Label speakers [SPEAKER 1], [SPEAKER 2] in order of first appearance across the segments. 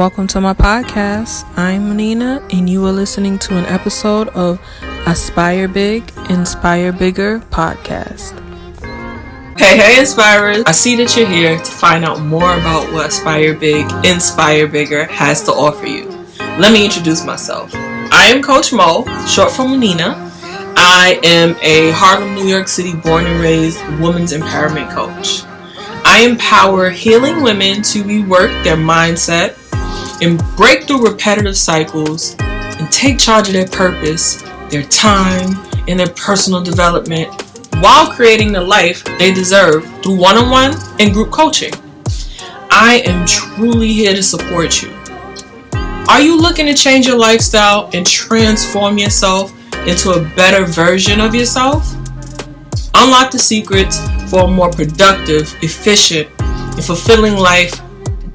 [SPEAKER 1] Welcome to my podcast. I'm Nina, and you are listening to an episode of Aspire Big, Inspire Bigger podcast. Hey, Inspirers. I see that you're here to find out more about what Aspire Big, Inspire Bigger has to offer you. Let me introduce myself. I am Coach Mo, short for Nina. I am a Harlem, New York City born and raised women's empowerment coach. I empower healing women to rework their mindset and break through repetitive cycles and take charge of their purpose, their time, and their personal development while creating the life they deserve through one-on-one and group coaching. I am truly here to support you. Are you looking to change your lifestyle and transform yourself into a better version of yourself? Unlock the secrets for a more productive, efficient, and fulfilling life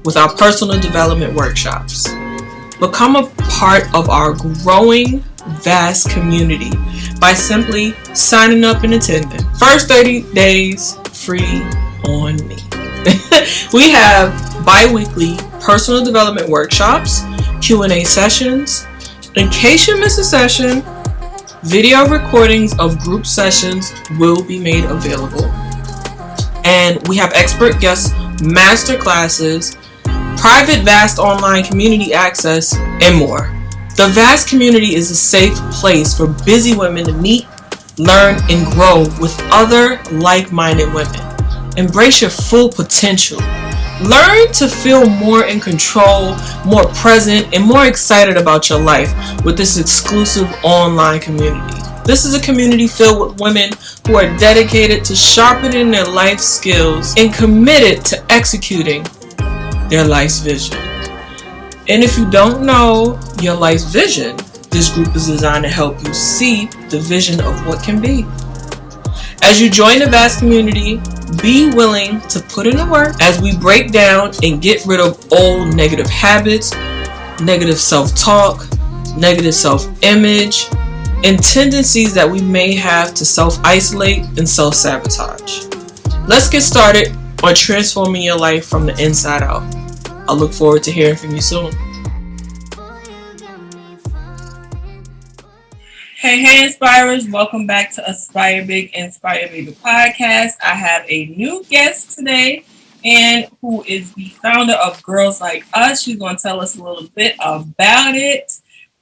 [SPEAKER 1] with our personal development workshops. Become a part of our growing V.A.S.T community by simply signing up and attending. First 30 days free on me. We have bi-weekly personal development workshops, Q&A sessions. In case you miss a session, video recordings of group sessions will be made available. And we have expert guest master classes, private V.A.S.T online community access, and more. The V.A.S.T community is a safe place for busy women to meet, learn, and grow with other like-minded women. Embrace your full potential. Learn to feel more in control, more present, and more excited about your life with this exclusive online community. This is a community filled with women who are dedicated to sharpening their life skills and committed to executing their life's vision. And if you don't know your life's vision, this group is designed to help you see the vision of what can be. As you join the V.A.S.T community, be willing to put in the work as we break down and get rid of old negative habits, negative self-talk, negative self-image, and tendencies that we may have to self-isolate and self-sabotage. Let's get started on transforming your life from the inside out. I look forward to hearing from you soon. Hey, Inspirers. Welcome back to Aspire Big, Inspire Bigger podcast. I have a new guest today, and who is the founder of Girls Like Us. She's going to tell us a little bit about it.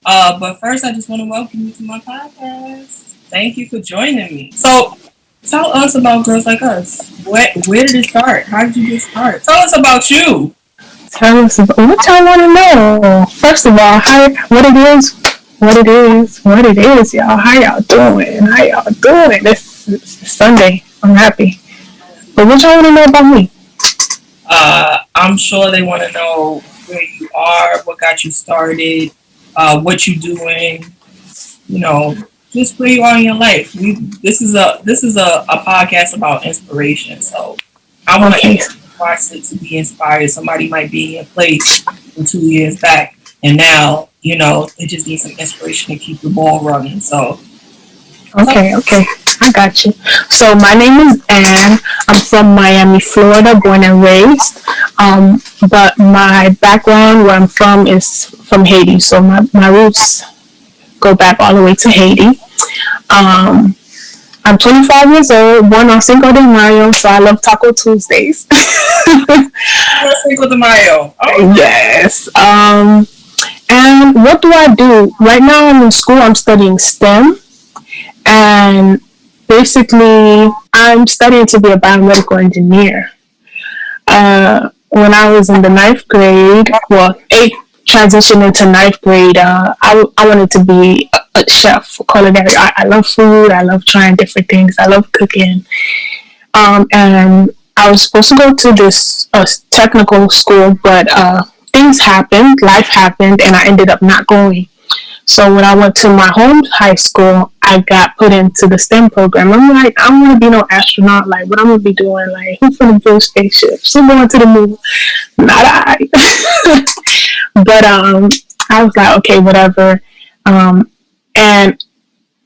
[SPEAKER 1] But first, I just want to welcome you to my podcast. Thank you for joining me. So, tell us about Girls Like Us. Where did it start? How did you get started? Tell us about you.
[SPEAKER 2] Tell us about what y'all want to know. First of all, what it is, y'all. How y'all doing? It's Sunday. I'm happy. But what y'all want to know about me?
[SPEAKER 1] I'm sure they want to know where you are, what got you started, what you doing, just where you are in your life. This is a podcast about inspiration, so I want to process to be inspired. Somebody might be in a place from 2 years back, and now they just need some inspiration to keep the ball running. So
[SPEAKER 2] okay, I got you. So my name is Ann. I'm from Miami, Florida, born and raised. But my background, where I'm from, is from Haiti. So my roots go back all the way to Haiti. I'm 25 years old, born on Cinco de Mayo, so I love Taco Tuesdays.
[SPEAKER 1] Cinco de Mayo. Oh.
[SPEAKER 2] Yes. And what do I do? Right now I'm in school, I'm studying STEM. And basically, I'm studying to be a biomedical engineer. When I was in the 9th grade, 8th, transitioning to 9th grade, I wanted to be a chef, culinary. I love food. I love trying different things. I love cooking. And I was supposed to go to this technical school, but things happened, life happened, and I ended up not going. So when I went to my home high school, I got put into the STEM program. I'm like, I don't want to be no astronaut. Like, what I'm going to be doing? Like, who's going to build spaceships? Who's going to the moon? Not I. But I was like, okay, whatever. And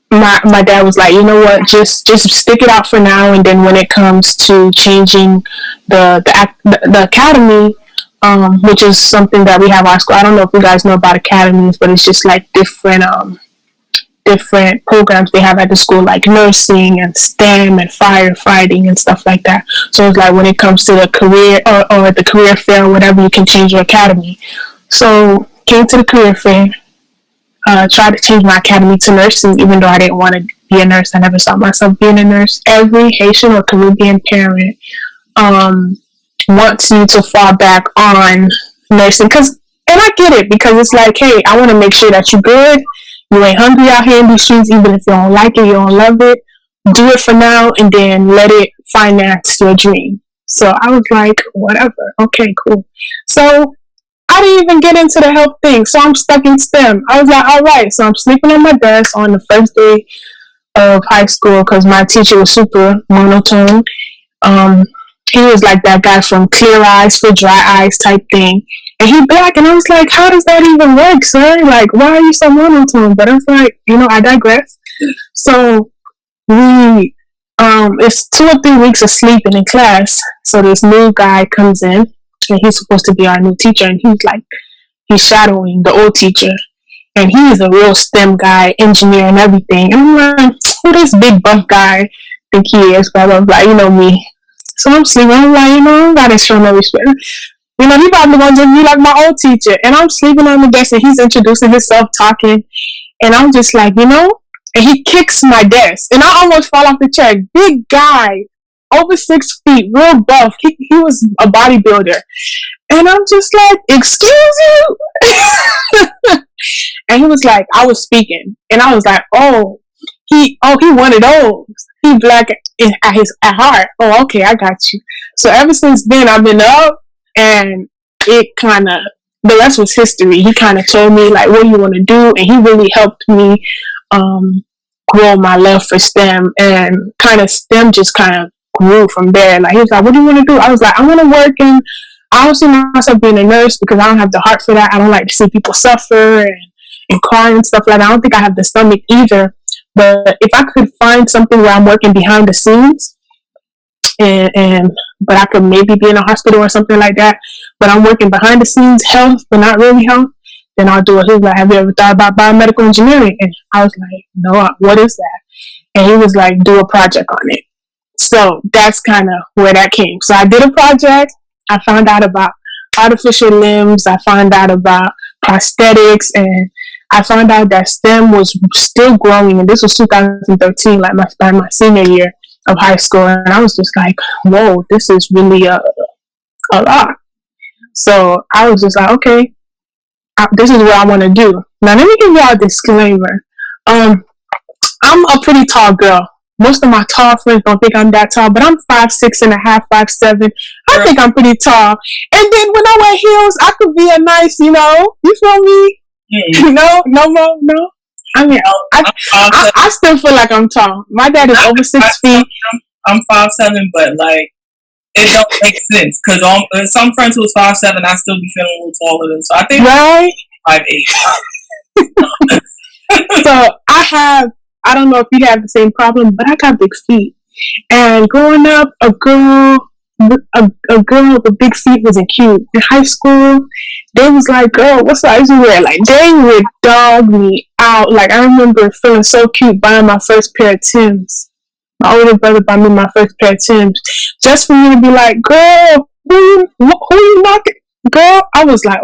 [SPEAKER 2] my dad was like, you know what? Just stick it out for now. And then when it comes to changing the academy, which is something that we have at our school. I don't know if you guys know about academies, but it's just like different programs they have at the school, like nursing and STEM and firefighting and stuff like that. So it's like when it comes to the career or the career fair or whatever, you can change your academy. So came to the career fair, tried to change my academy to nursing, even though I didn't want to be a nurse. I never saw myself being a nurse. Every Haitian or Caribbean parent wants you to fall back on nursing, and I get it, because it's like, hey, I want to make sure that you're good. You ain't hungry out here in these streets, even if you don't like it, you don't love it. Do it for now, and then let it finance your dream. So I was like, whatever. Okay, cool. So I didn't even get into the health thing. So I'm stuck in STEM. I was like, all right. So I'm sleeping on my desk on the first day of high school because my teacher was super monotone. He was like that guy from Clear Eyes for Dry Eyes type thing. And he black, and I was like, how does that even work, sir? Like, why are you so monotone? But I was like, I digress. So it's 2 or 3 weeks of sleeping in class. So this new guy comes in, and he's supposed to be our new teacher, and he's shadowing the old teacher. And he's a real STEM guy, engineer and everything. And I'm like, who this big buff guy think he is? Blah, blah, blah, me. So I'm sleeping. I'm like, I don't gotta show no respect. He probably gonna just be like my old teacher. And I'm sleeping on the desk, and he's introducing himself, talking. And I'm just like, and he kicks my desk. And I almost fall off the chair. Big guy, over 6 feet, real buff. He was a bodybuilder. And I'm just like, excuse you? And he was like, I was speaking. And I was like, he one of those. He black at heart. Oh, okay, I got you. So ever since then, I've been up, and the rest was history. He kind of told me, like, what do you want to do? And he really helped me grow my love for STEM, and STEM just grew from there. Like, he was like, what do you want to do? I was like, I want to work in, I don't see myself being a nurse because I don't have the heart for that. I don't like to see people suffer and cry and stuff like that. I don't think I have the stomach either. But if I could find something where I'm working behind the scenes, but I could maybe be in a hospital or something like that, but I'm working behind the scenes, health, but not really health, then I'll do it. He was like, have you ever thought about biomedical engineering? And I was like, no, what is that? And he was like, do a project on it. So that's kind of where that came. So I did a project. I found out about artificial limbs. I found out about prosthetics, and I found out that STEM was still growing. And this was 2013, like my senior year of high school. And I was just like, whoa, this is really a lot. So I was just like, okay, this is what I want to do. Now, let me give y'all a disclaimer. I'm a pretty tall girl. Most of my tall friends don't think I'm that tall, but I'm 5'6.5", 5'7". I think I'm pretty tall. And then when I wear heels, I could be a nice, you feel me? No. I mean, I still feel like I'm tall. My dad is over 6 feet.
[SPEAKER 3] I'm 5'7", but like, it don't make sense because some friends who's 5'7", I still be feeling a little taller than. So I think
[SPEAKER 2] right. 5'8". So I don't know if you have the same problem, but I got big feet. And growing up, a girl with big feet wasn't cute. In high school, they was like, girl, what size you wear? Like, they would dog me out. Like, I remember feeling so cute buying my first pair of Timbs. My older brother bought me my first pair of Timbs. Just for me to be like, girl, who you knocking? Girl, I was like,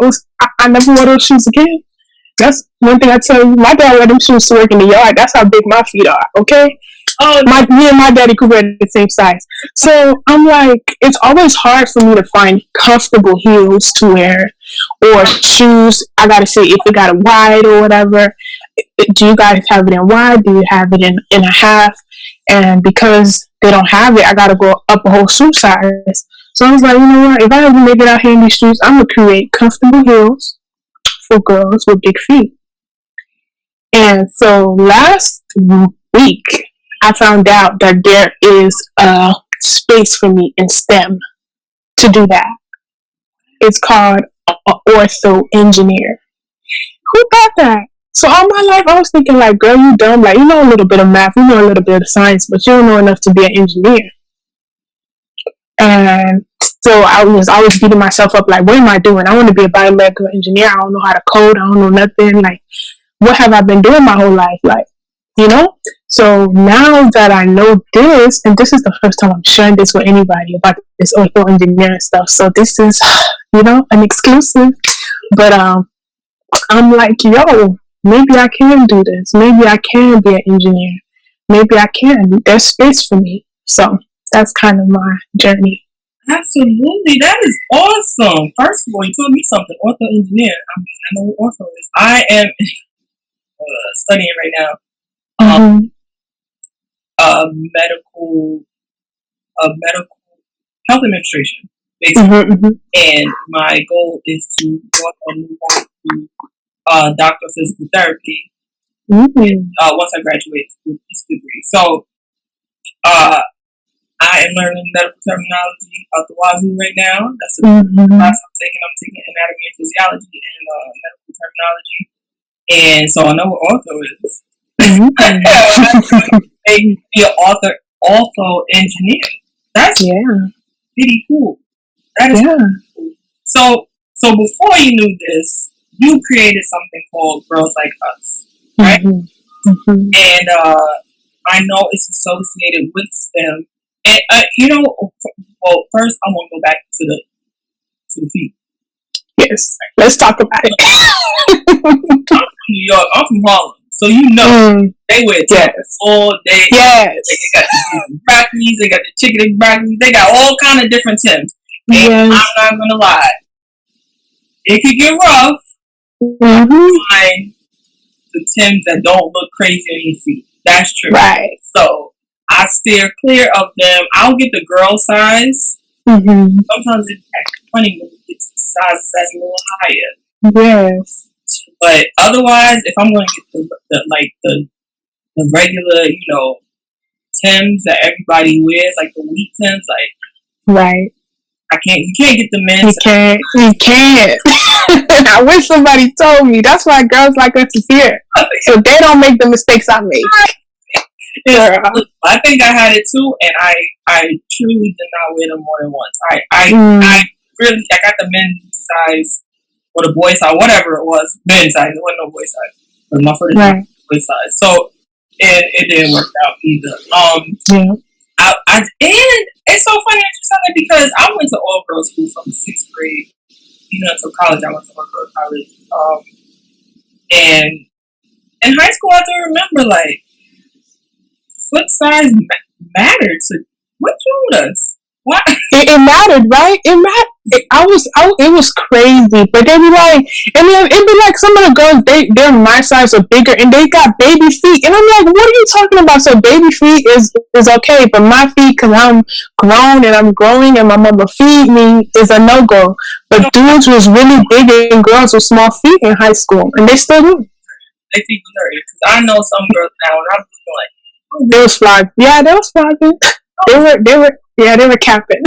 [SPEAKER 2] I never wore those shoes again. That's one thing I tell you. My dad wear them shoes to work in the yard. That's how big my feet are, okay? Me and my daddy could wear the same size. So I'm like, it's always hard for me to find comfortable heels to wear or shoes. I gotta say, if it got a wide or whatever, do you guys have it in wide? Do you have it in a half? And because they don't have it, I gotta go up a whole shoe size. So I was like, you know what? If I ever make it out here in these streets, I'm gonna create comfortable heels for girls with big feet. And so last week, I found out that there is a space for me in STEM to do that. It's called ortho engineer. Who thought that? So all my life I was thinking like, girl, you dumb. Like, you know a little bit of math, you know a little bit of science, but you don't know enough to be an engineer. And So I was always beating myself up like, what am I doing? I want to be a biomedical engineer. I don't know how to code. I don't know nothing. Like, what have I been doing my whole life? Like, you know? So now that I know this, and this is the first time I'm sharing this with anybody about this audio engineering stuff. So this is, you know, an exclusive. But I'm like, yo, maybe I can do this. Maybe I can be an engineer. Maybe I can. There's space for me. So that's kind of my journey.
[SPEAKER 3] Absolutely, that is awesome. First of all, you told me something. Ortho engineer. I mean, I know what ortho is. I am studying right now. Medical health administration, basically. And my goal is to go and move on to doctor of physical therapy. Once I graduate with this degree. So, I am learning medical terminology out the wazoo right now. That's the class I'm taking. I'm taking anatomy and physiology and medical terminology. And so I know what ortho is. Maybe be an ortho engineer. That's pretty cool. That is cool. So before you knew this, you created something called Girls Like Us, right? And I know it's associated with STEM. And you know, well, first I want to go back to the feet.
[SPEAKER 2] Yes, let's talk about it.
[SPEAKER 3] I'm from New York. I'm from Harlem, so you know they wear Timbs all day.
[SPEAKER 2] Yes,
[SPEAKER 3] they got the broccolis, they got the chicken and broccoli, they got all kind of different Timbs. And I'm not gonna lie, it could get rough. Find the Timbs that don't look crazy on your feet. That's true.
[SPEAKER 2] Right.
[SPEAKER 3] So I steer clear of them. I'll get the girl size. Sometimes it's funny when it gets the size that's a little higher.
[SPEAKER 2] Yes.
[SPEAKER 3] But otherwise, if I'm going to get the regular, you know, Timbs that everybody wears, like the wheat Timbs, like
[SPEAKER 2] right.
[SPEAKER 3] You can't get the men's.
[SPEAKER 2] You can't. I wish somebody told me. That's why Girls Like Us is here, so they don't make the mistakes I make.
[SPEAKER 3] I think I had it too, and I truly did not wear them more than once. I really got the men's size or the boy size, whatever it was, men's size. It wasn't no boy size. It was my first boy size, so it didn't work out either. And it's so funny that you said that because I went to all girls school from 6th grade, even until college. I went to all girls college, and in high school I do remember like foot size mattered. So what's wrong with us? What?
[SPEAKER 2] It mattered, right? It mattered. It was crazy, but they be like, and then it'd be like some of the girls, they're my size or bigger, and they got baby feet, and I'm like, what are you talking about? So baby feet is okay, but my feet, because I'm grown and I'm growing, and my mama feed me, is a no go. But dudes was really big and girls with small feet in high school, and they still do.
[SPEAKER 3] They feet was hurting because I know some girls now, and I'm just like,
[SPEAKER 2] they was flogging. Yeah, they was flogging. They were capping.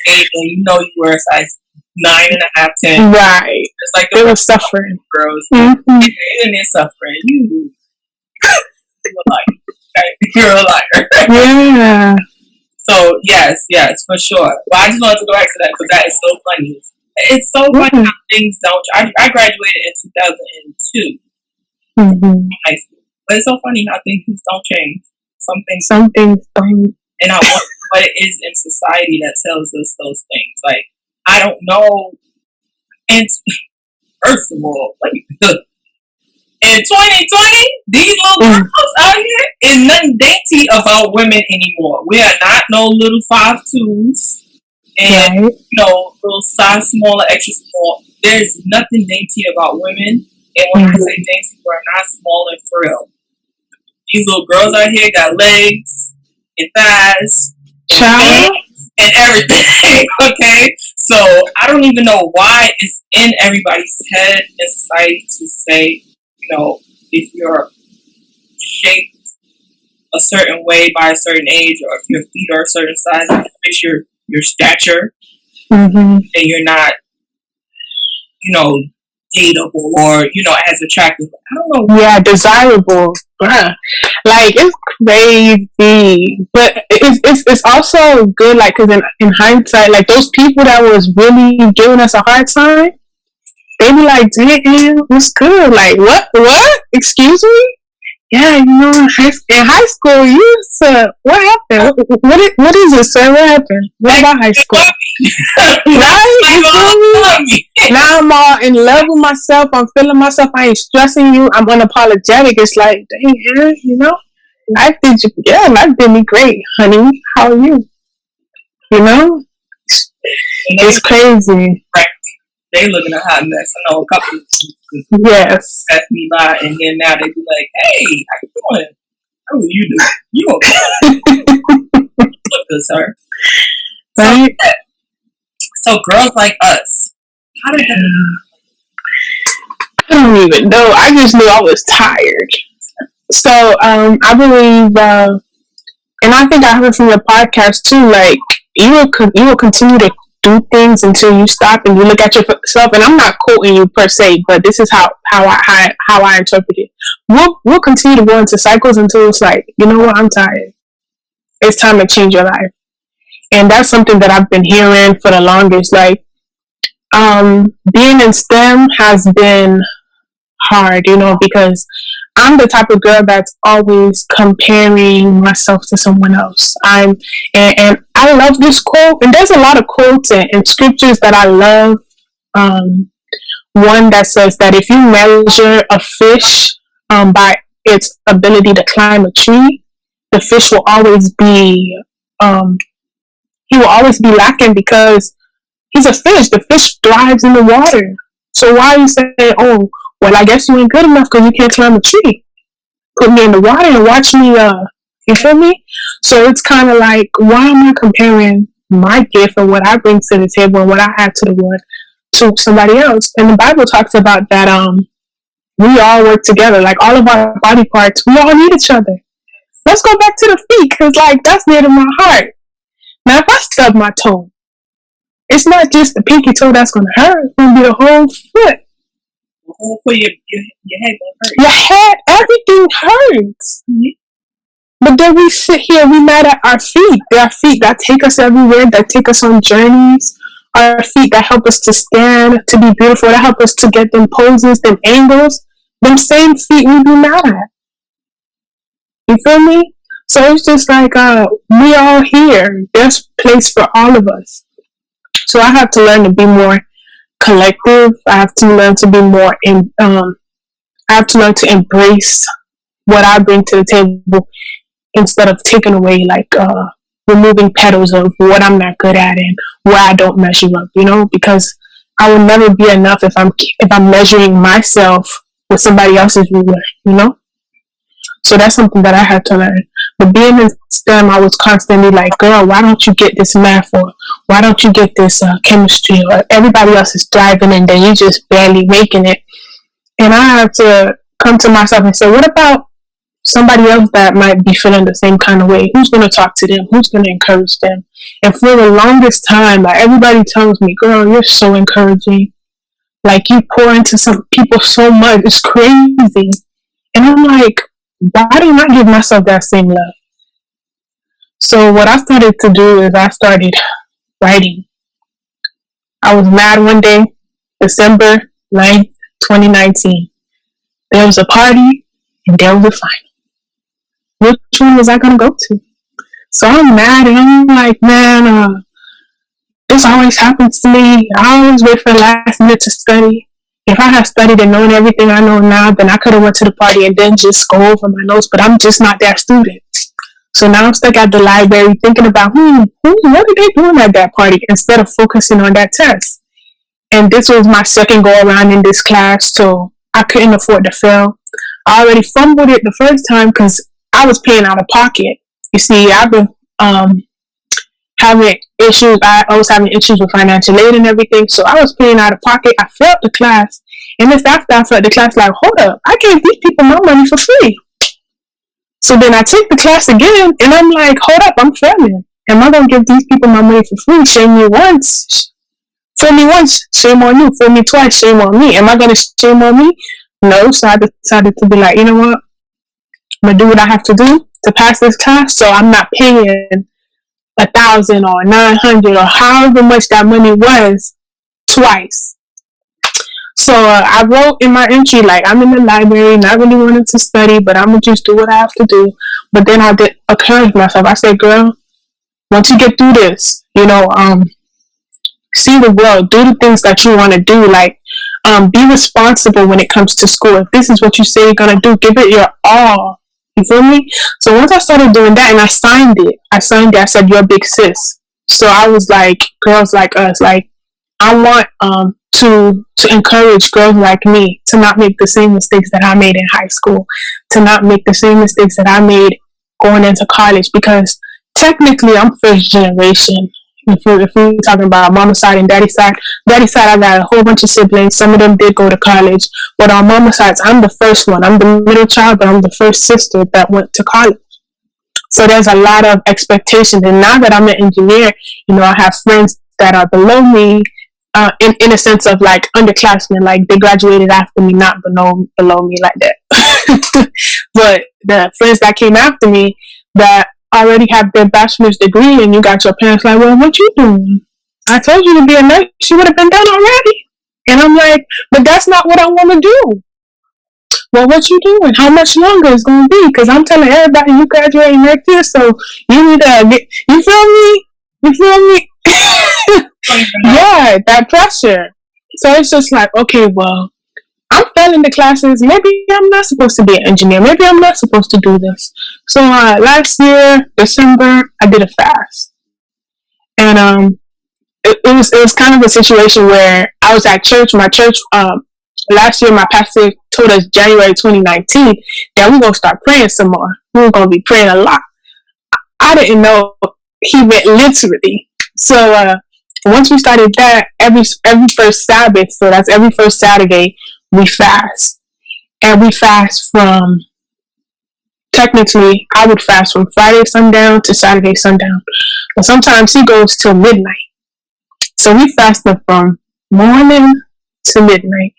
[SPEAKER 3] You know you were a size 9.5, 10.
[SPEAKER 2] Right.
[SPEAKER 3] It's like
[SPEAKER 2] they were suffering.
[SPEAKER 3] Girls, and they're suffering. You're a liar. You're a liar.
[SPEAKER 2] Yeah.
[SPEAKER 3] So yes, for sure. But I just wanted to go back to that because that is so funny. It's so funny how things don't. I graduated in 2002 high school, but it's so funny how things don't change. Some things don't. And I wonder what it is in society that tells us those things. Like, I don't know. And first of all, like, in 2020, these little girls out here is nothing dainty about women anymore. We are not no little 5'2s and little size smaller, extra small. There's nothing dainty about women. And when I say dainty, we're not small and frail. These little girls out here got legs and thighs and everything. Okay, so I don't even know why it's in everybody's head in society to say, if you're shaped a certain way by a certain age, or if your feet are a certain size, it fits your stature, and you're not, dateable or, as attractive. I don't know.
[SPEAKER 2] Yeah, desirable. Bruh. Like, it's crazy. But it's also good, like, because in hindsight, like, those people that was really giving us a hard time, they be like, damn, what's good? Like, what? Excuse me? Yeah, in high school, you used to, what happened? What is it, sir? What happened? What about high school? Right? Now I'm all in love with myself. I'm feeling myself. I ain't stressing you. I'm unapologetic. It's like, dang, life did me great, honey. How are you? It's crazy.
[SPEAKER 3] Right. They looking a hot mess. I know a couple of people
[SPEAKER 2] yes.
[SPEAKER 3] pass me by, and then now they be like, "Hey, how you doing? How are you doing? You okay? Look good, sir."
[SPEAKER 2] Right.
[SPEAKER 3] So girls like us, how did that?
[SPEAKER 2] I don't even know. I just knew I was tired. So I believe, and I think I heard from your podcast too. Like you will continue to do things until you stop and you look at yourself. And I'm not quoting you per se, but this is how I interpret it. We'll continue to go into cycles until it's like, you know what, I'm tired. It's time to change your life. And that's something that I've been hearing for the longest. Like, being in STEM has been hard, because I'm the type of girl that's always comparing myself to someone else. And I love this quote, and there's a lot of quotes and scriptures that I love. One that says that if you measure a fish by its ability to climb a tree, the fish will always be he will always be lacking because he's a fish. The fish thrives in the water. So why are you saying, oh, well, I guess you ain't good enough because you can't climb a tree? Put me in the water and watch me, you feel me? So it's kind of like, why am I comparing my gift and what I bring to the table and what I add to the world to somebody else? And the Bible talks about that we all work together. Like all of our body parts, we all need each other. Let's go back to the feet because, like, that's near to my heart. Now, if I stub my toe, it's not just the pinky toe that's going to hurt. It's going to be the whole foot.
[SPEAKER 3] The whole foot, your head going to hurt.
[SPEAKER 2] Your head, everything hurts. Mm-hmm. But then we sit here, we mad at our feet. There are feet that take us everywhere, that take us on journeys. Our feet that help us to stand, to be beautiful, that help us to get them poses, them angles. Them same feet we be mad at. You feel me? So it's just like, we all here. There's place for all of us. So I have to learn to be more collective. I have to learn to be more I have to learn to embrace what I bring to the table instead of taking away, like, removing petals of what I'm not good at and where I don't measure up, because I will never be enough if I'm measuring myself with somebody else's ruler, So that's something that I had to learn. But being in STEM, I was constantly like, girl, why don't you get this math, or why don't you get this chemistry, or everybody else is thriving and then you just barely making it. And I have to come to myself and say, what about somebody else that might be feeling the same kind of way? Who's going to talk to them? Who's going to encourage them? And for the longest time, like, everybody tells me, girl, you're so encouraging. Like, you pour into some people so much. It's crazy. And I'm like, why do I not give myself that same love? So what I started to do is I started writing. I was mad one day, December 9th, 2019. There was a party and there was a final. Which one was I going to go to? So I'm mad and I'm like, man, this always happens to me. I always wait for the last minute to study. If I had studied and known everything I know now, then I could have went to the party and then just go over my notes. But I'm just not that student. So now I'm stuck at the library thinking about, what are they doing at that party instead of focusing on that test? And this was my second go around in this class, so I couldn't afford to fail. I already fumbled it the first time because I was paying out of pocket. You see, I've been having issues. I was having issues with financial aid and everything, so I was paying out of pocket. I failed the class, and it's after I failed the class, like, hold up, I gave these people my money for free. So then I take the class again, and I'm like, hold up, I'm failing. Am I going to give these people my money for free? Shame me once, Fool me once, shame on you. Fool me twice, shame on me. Am I going to shame on me? No. So I decided to be like, you know what? I'm going to do what I have to do to pass this class. So I'm not paying 1,000 or 900 or however much that money was twice. So I wrote in my entry, like, I'm in the library, not really wanting to study, but I'm going to just do what I have to do. But then I did encourage myself. I said, girl, once you get through this, see the world, do the things that you want to do, like, be responsible when it comes to school. If this is what you say you're going to do, give it your all. You feel me? So once I started doing that and I signed it, I said, you're a big sis. So I was like, girls like us, like, I want to encourage girls like me to not make the same mistakes that I made in high school, to not make the same mistakes that I made going into college, because technically I'm first generation. If we're talking about mama's side and daddy's side, I got a whole bunch of siblings. Some of them did go to college, but on mama's side, I'm the first one. I'm the middle child, but I'm the first sister that went to college. So there's a lot of expectations. And now that I'm an engineer, I have friends that are below me, in a sense of like underclassmen, like they graduated after me, not below me like that. But the friends that came after me that already have their bachelor's degree, and you got your parents like, well, what you doing? I told you to be a nurse. You would have been done already. And I'm like, but that's not what I want to do. Well, what you doing? How much longer is going to be? Because I'm telling everybody you graduating next year, so you need to get, you feel me? Yeah, that pressure. So it's just like, okay, well, I'm failing the classes. Maybe I'm not supposed to be an engineer. Maybe I'm not supposed to do this. So last year, December, I did a fast. And it was kind of a situation where I was at church. My church, last year, my pastor told us January 2019 that we're going to start praying some more. We were going to be praying a lot. I didn't know he meant literally. So once we started that, every first Sabbath, so that's every first Saturday, we fast. And we fast from, technically, I would fast from Friday sundown to Saturday sundown. But sometimes he goes till midnight. So we fasted from morning to midnight.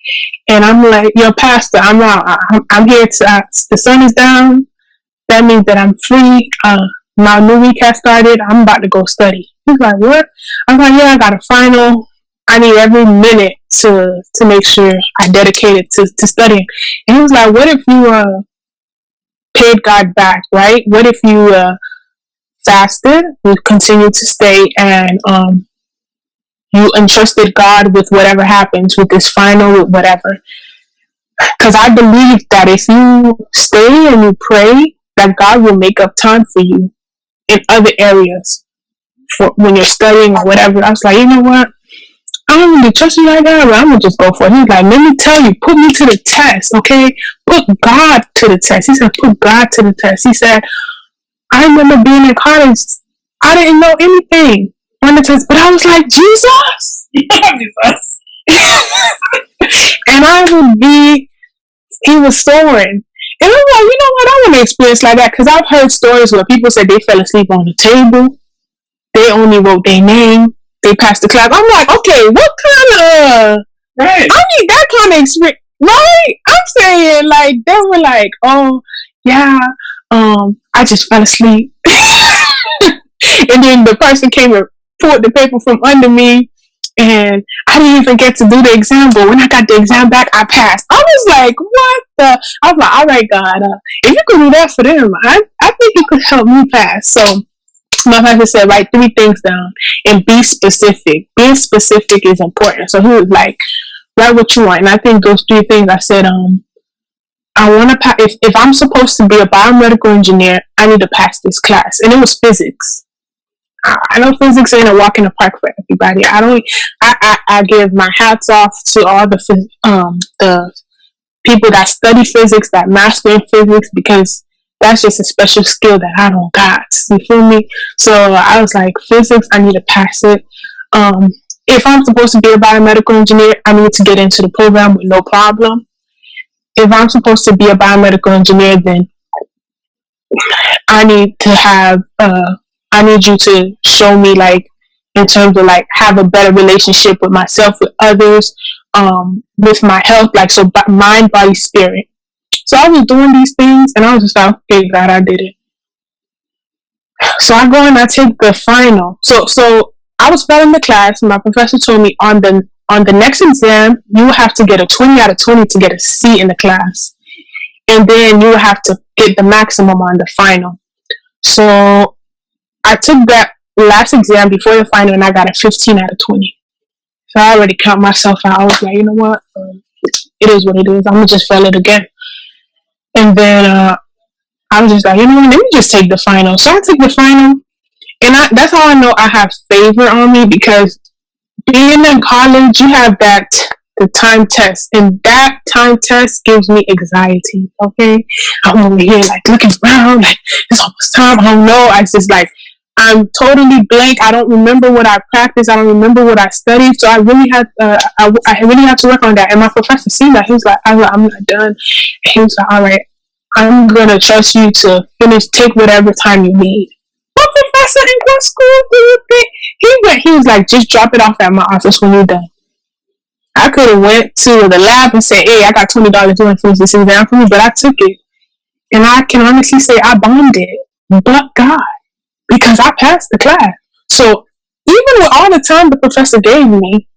[SPEAKER 2] And I'm like, yo, pastor, I'm out. I'm here to, the sun is down. That means that I'm free. My new week has started. I'm about to go study. He's like, what? I'm like, yeah, I got a final. I need every minute to make sure I dedicate it to studying. And he was like, what if you paid God back, right? What if you fasted, you continued to stay, and you entrusted God with whatever happens, with this final, with whatever? Because I believe that if you stay and you pray, that God will make up time for you in other areas for when you're studying or whatever. I was like, you know what? I don't really trust you like that, but I'm gonna just go for it. He's like, let me tell you, put me to the test, okay? Put God to the test. He said, put God to the test. He said, I remember being in college, I didn't know anything on the test, but I was like, Jesus. And he was soaring. And I'm like, you know what? I want to experience like that, because I've heard stories where people said they fell asleep on the table. They only wrote their name. They passed the class. I'm like, okay, what kind of... Right. I need that kind of experience. Right? I'm saying, like, they were like, oh, yeah, I just fell asleep. And then the person came and pulled the paper from under me, and I didn't even get to do the exam, but when I got the exam back, I passed. I was like, what the... I was like, all right, God, if you could do that for them, I think you could help me pass. So my pastor said, write 3 things down and be specific. Being specific is important. So he was like, write what you want. And I think those 3 things, I said, I want to pass. If I'm supposed to be a biomedical engineer, I need to pass this class. And it was physics. I know physics ain't a walk in the park for everybody. I give my hats off to all the people that study physics, that master in physics, because that's just a special skill that I don't got. You feel me? So I was like, physics, I need to pass it. If I'm supposed to be a biomedical engineer, I need to get into the program with no problem. If I'm supposed to be a biomedical engineer, then I need to have, I need you to show me, like, in terms of like have a better relationship with myself, with others, with my health, like so mind, body, spirit. So I was doing these things and I was just like, okay, God, I did it. So I go and I take the final. So I was failing the class and my professor told me on the next exam, you have to get a 20 out of 20 to get a C in the class. And then you have to get the maximum on the final. So I took that last exam before the final and I got a 15 out of 20. So I already count myself out. I was like, you know what? It is what it is. I'm going to just fail it again. And then I was just like, you know what? Let me just take the final. So I took the final. And that's how I know I have favor on me, because being in college, you have the time test. And that time test gives me anxiety, okay? I'm over here, like, looking around, like, it's almost time. I don't know. I just, like, I'm totally blank. I don't remember what I practiced. I don't remember what I studied. So I really had to work on that. And my professor seen that. He was like, I'm not done. And he was like, all right, I'm going to trust you to take whatever time you need. My professor in what school do you think? He was like, just drop it off at my office when you're done. I could have went to the lab and said, hey, I got $20. You want to finish this exam for me? But I took it. And I can honestly say I bombed it. But God. Because I passed the class. So even with all the time the professor gave me,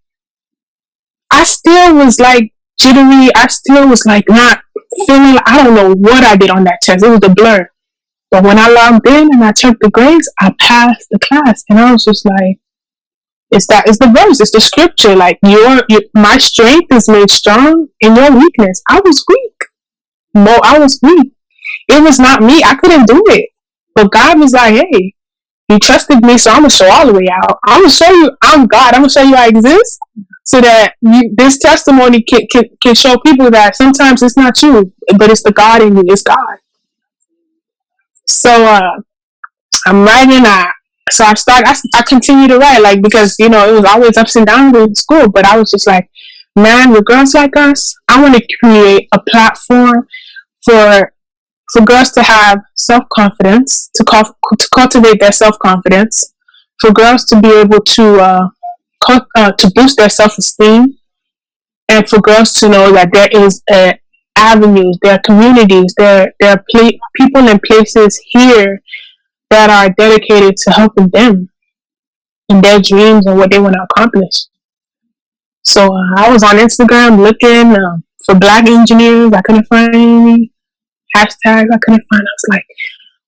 [SPEAKER 2] I still was like jittery. I still was like not feeling, I don't know what I did on that test. It was a blur. But when I logged in and I checked the grades, I passed the class. And I was just like, it's the verse, it's the scripture. Like my strength is made strong in your weakness. I was weak. I was weak. It was not me. I couldn't do it. But God was like, hey, you trusted me, so I'm going to show all the way out. I'm going to show you I'm God. I'm going to show you I exist, so that this testimony can show people that sometimes it's not you, but it's the God in you. It's God. So I'm writing. So I continue to write, like, because, you know, it was always ups and downs in school, but I was just like, man, with girls like us, I want to create a platform for girls to have self-confidence, to cultivate their self-confidence, for girls to be able to boost their self-esteem, and for girls to know that there is avenues, there are communities, there are people and places here that are dedicated to helping them in their dreams and what they want to accomplish. So I was on Instagram looking for Black engineers. I couldn't find any hashtags. I couldn't find. I was like,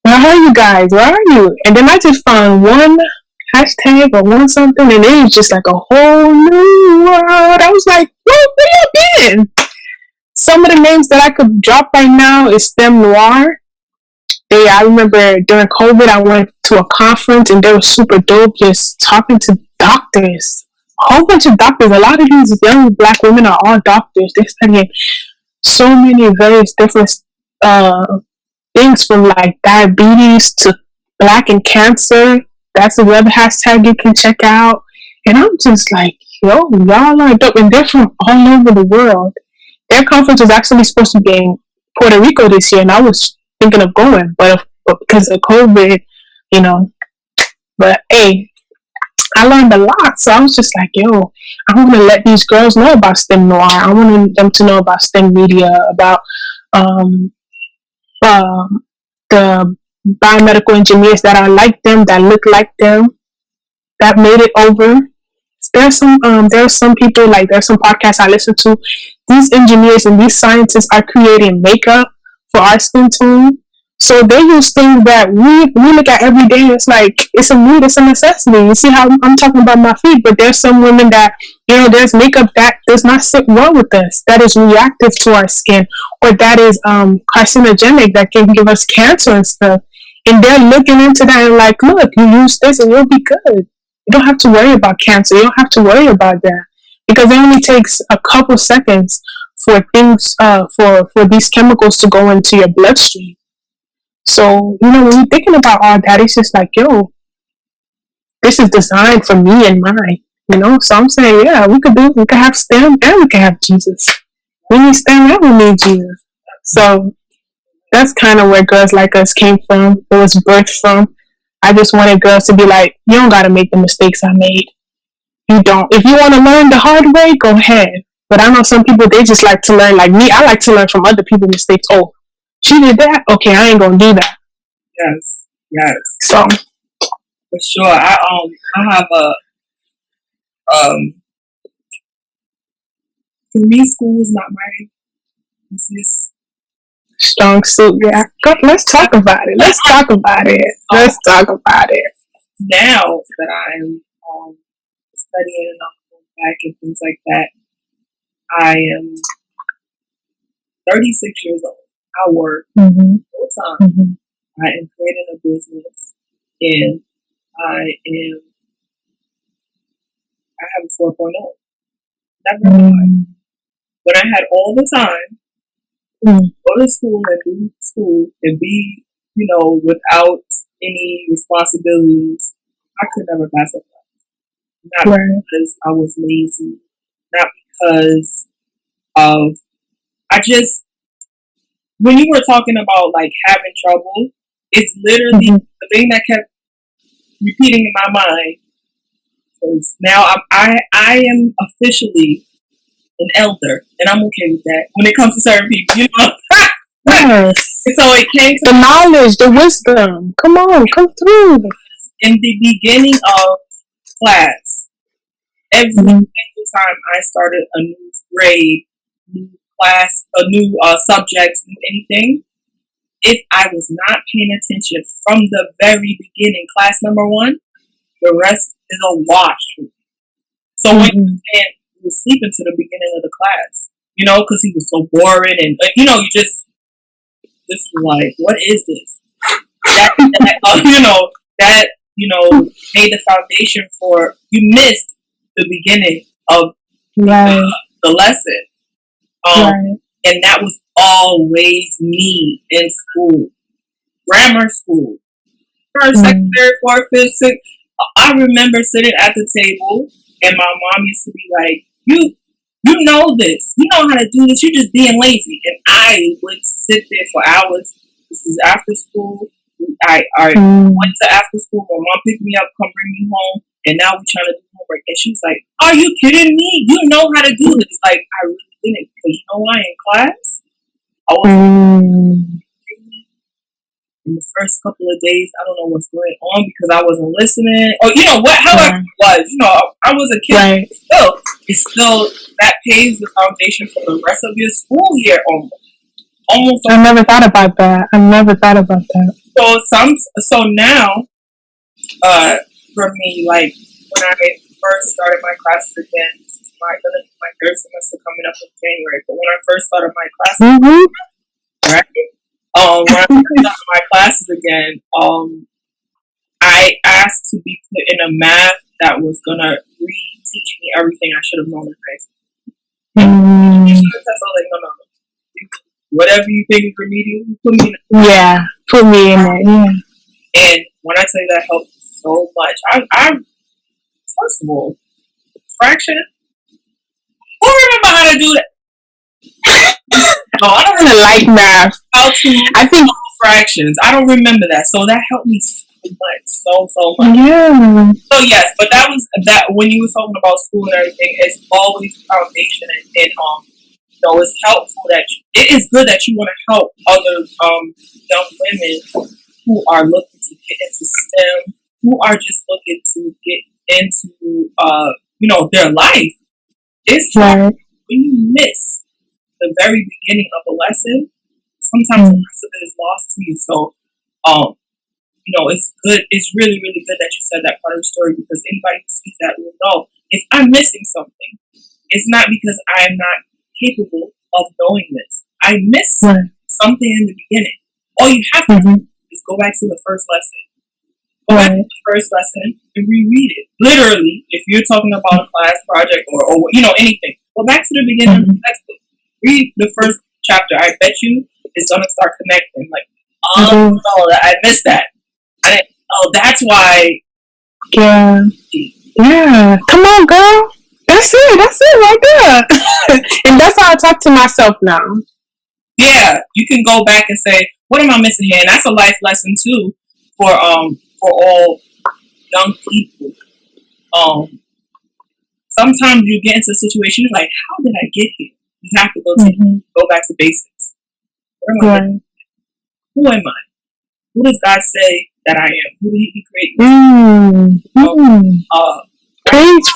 [SPEAKER 2] where are you guys? Where are you? And then I just found one hashtag or one something, and it was just like a whole new world. I was like, where you been? Some of the names that I could drop right now is STEM Noir. I remember during COVID, I went to a conference and they were super dope, just talking to doctors. A whole bunch of doctors. A lot of these young Black women are all doctors. They're studying so many various different things, from like diabetes to Black and cancer. That's another hashtag you can check out. And I'm just like, yo, y'all are dope. And they're from all over the world. Their conference was actually supposed to be in Puerto Rico this year, and I was thinking of going, but because of COVID, you know. But hey, I learned a lot, so I was just like, yo, I want to let these girls know about STEM Noir. I want them to know about STEM media, about the biomedical engineers that are like them, that look like them, that made it over. There's some people, like, there's some podcasts I listen to. These engineers and these scientists are creating makeup for our skin tone. So they use things that we look at every day. It's like, it's a need, it's a necessity. You see how I'm talking about my feet, but there's some women that, you know, there's makeup that does not sit well with us, that is reactive to our skin, or that is carcinogenic, that can give us cancer and stuff. And they're looking into that and like, look, you use this and you'll be good. You don't have to worry about cancer. You don't have to worry about that, because it only takes a couple seconds for things, for these chemicals to go into your bloodstream. So, you know, when you're thinking about all that, it's just like, yo, this is designed for me and mine, you know? So I'm saying, yeah, we could have STEM and we could have Jesus. We need STEM and we need Jesus. So that's kind of where girls like us came from. It was birthed from. I just wanted girls to be like, you don't gotta make the mistakes I made. You don't. If you want to learn the hard way, go ahead. But I know some people, they just like to learn like me. I like to learn from other people's mistakes. Oh, she did that? Okay, I ain't gonna do that.
[SPEAKER 3] Yes.
[SPEAKER 2] So
[SPEAKER 3] for sure. I have a for me, school is not my business.
[SPEAKER 2] Strong suit, yeah. Let's talk about it. Let's talk about it.
[SPEAKER 3] Now that I'm studying and I'm going back and things like that, I am 36 years old. I work full time. I am creating a business, and I have a 4.0. Never mind. When I had all the time, go to school and do school and be, without any responsibilities, I could never pass a class. Not because I was lazy, not because of, when you were talking about like having trouble, it's literally the thing that kept repeating in my mind. Because now I am officially an elder, and I'm okay with that when it comes to certain people,
[SPEAKER 2] Yes.
[SPEAKER 3] So it came to
[SPEAKER 2] the knowledge, the wisdom. Come on, come through.
[SPEAKER 3] In the beginning of class, every single time I started a new grade, new class, a new subject, new anything, if I was not paying attention from the very beginning, class number 1, the rest is a wash. So when you was sleeping to the beginning of the class, because he was so boring, and you just like, what is this? That made the foundation for, you missed the beginning of the lesson. And that was always me in school, grammar school, first, second, third, fourth, fifth, sixth. I remember sitting at the table, and my mom used to be like, you know this. You know how to do this. You're just being lazy. And I would sit there for hours. This is after school. I went to after school. My mom picked me up, come bring me home. And now we're trying to do homework. And she's like, are you kidding me? You know how to do this. Like, I really didn't. Because you know why? In class, I was in the first couple of days, I don't know what's going on because I wasn't listening. Or, however it was. I was a kid. It's still, that paves the foundation for the rest of your school year almost.
[SPEAKER 2] I never thought about that.
[SPEAKER 3] So now, for me, like, when I first started my classes again, my third semester coming up in January, but when I first started my classes, right? When I started my classes again, I asked to be put in a math that was gonna re-teach me everything I should have known in high school. I was like, no. Whatever you think is remedial, put me in it.
[SPEAKER 2] Yeah, put me in it. Yeah.
[SPEAKER 3] And when I tell you that helped so much, I first of all, fraction. Who remember how to do that? No, I don't really
[SPEAKER 2] like math.
[SPEAKER 3] I think fractions. I don't remember that, so that helped me so much.
[SPEAKER 2] Yeah.
[SPEAKER 3] So yes, but that was that when you were talking about school and everything. It's always foundation, and it's helpful it is good that you want to help other young women who are looking to get into STEM, who are just looking to get into their life. It's hard when you miss the very beginning of a lesson. Sometimes the rest of it is lost to you. So, it's good. It's really, really good that you said that part of the story, because anybody who sees that will know if I'm missing something, it's not because I am not capable of knowing this. I missed something in the beginning. All you have to do is go back to the first lesson. Go back to the first lesson and reread it. Literally, if you're talking about a class project or anything, go back to the beginning of the textbook. Read the first chapter. I bet you it's gonna start connecting. Like, I missed that. That's why.
[SPEAKER 2] Yeah. Come on, girl. That's it right there. And that's how I talk to myself now. Yeah,
[SPEAKER 3] you can go back and say, what am I missing here? And that's a life lesson too for for all young people. Sometimes you get into a situation like, how did I get here? You have to go back to basics. Where am I? Who am I? Who does God say that I am? Who did He create me?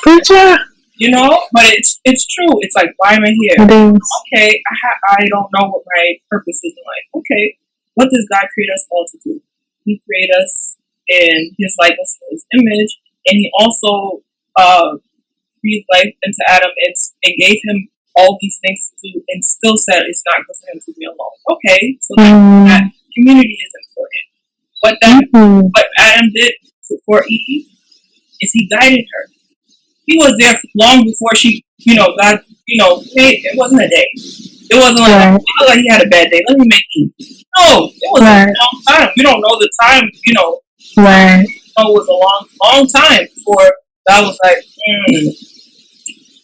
[SPEAKER 2] Preacher.
[SPEAKER 3] You know, but it's true. It's like, why am I here? Okay, I don't know what my purpose is in life. Okay, what does God create us all to do? He created us in His likeness, in His image, and He also breathed life into Adam and gave him all these things to do, and still said it's not good for him to be alone. Okay, so that community is important. What Adam did for Eve is he guided her. He was there long before she, God, it wasn't a day. It wasn't like, he had a bad day. Let me make Eve. No, it was a long time. We don't know the time, Right. It was a long time before God was like,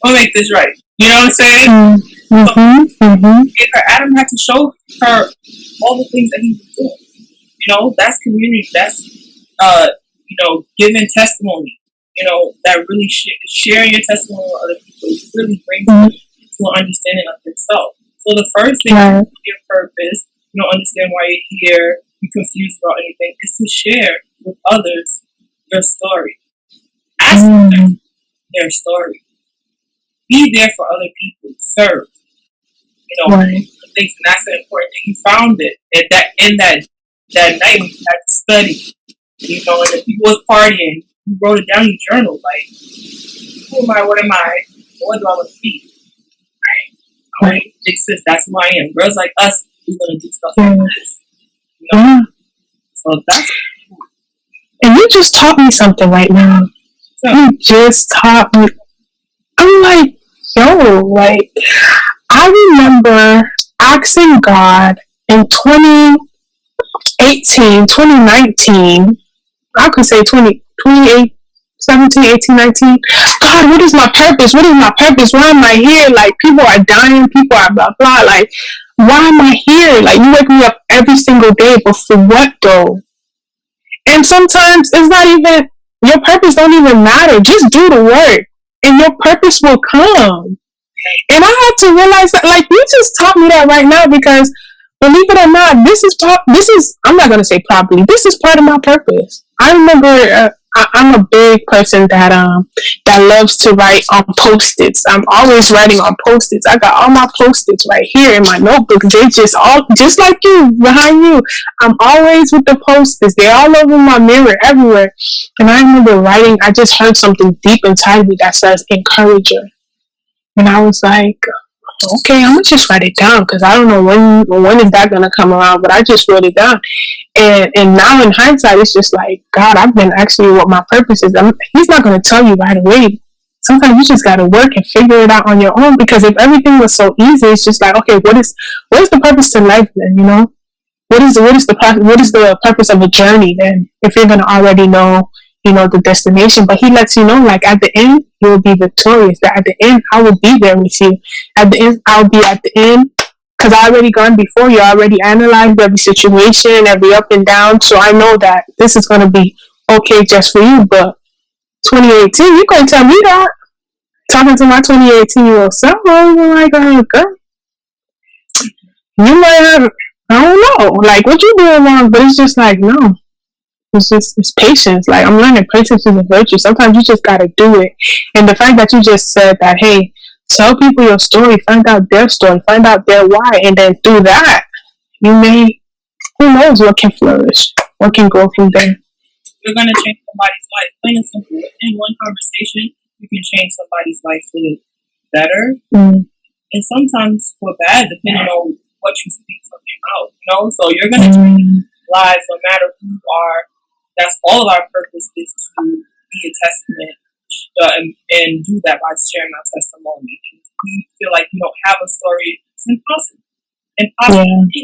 [SPEAKER 3] I'll make this right. You know what I'm saying? So, Adam had to show her all the things that he was doing. That's community. That's, giving testimony. That really sharing your testimony with other people really brings you to an understanding of yourself. So the first thing is your purpose. You don't understand why you're here. You're confused about anything. Is to share with others your story. Ask them their story. Be there for other people. Serve. Things, and that's an important thing. You found it in that night when you had to study. And if people was partying, you wrote it down in your journal. Like, who am I? What am I? What do I want to be? All right. Big sis, that's who I am. Girls like us, we're gonna do stuff like this. So that's.
[SPEAKER 2] And you just taught me something right now. You just taught me. I'm like, I remember asking God in 2019, I could say 28, 17, 18, 19. God, what is my purpose? What is my purpose? Why am I here? Like, people are dying, people are blah, blah. Like, why am I here? Like, you wake me up every single day, but for what though? And sometimes it's not even, your purpose don't even matter. Just do the work and your purpose will come. And I had to realize that, like, you just taught me that right now, because believe it or not, this is, I'm not going to say probably, this is part of my purpose. I remember, I'm a big person that loves to write on Post-its. I'm always writing on Post-its. I got all my Post-its right here in my notebook. They just like you, behind you. I'm always with the Post-its. They're all over my mirror, everywhere. And I remember writing, I just heard something deep inside me that says encourager. And I was like, okay, I'm going to just write it down, because I don't know when is that going to come around, but I just wrote it down. And now in hindsight, it's just like, God, I've been asking you what my purpose is. He's not going to tell you right away. Sometimes you just got to work and figure it out on your own, because if everything was so easy, it's just like, okay, what is the purpose to life then, What is the purpose of a journey then, if you're going to already know, the destination? But he lets you know, like, at the end, you will be victorious. That at the end, I will be there with you. At the end, I'll be at the end, because I already gone before you. I already analyzed every situation, every up and down. So I know that this is going to be okay just for you. But 2018, you couldn't tell me that. Talking to my 2018-year-old self, I'm like, girl, you might have, I don't know, like, what you doing wrong? But it's just like, no. It's patience. Like, I'm learning patience is a virtue. Sometimes you just gotta do it. And the fact that you just said that, hey, tell people your story, find out their story, find out their why, and then through that, who knows what can flourish, what can grow from there.
[SPEAKER 3] You're gonna change somebody's life, plain and simple. In one conversation, you can change somebody's life for the better, and sometimes for bad, depending on what you speak from your mouth. So you're gonna change lives no matter who you are. That's all of our purpose, is to be a testament and do that by sharing our testimony. If you feel like you don't have a story, it's impossible. Any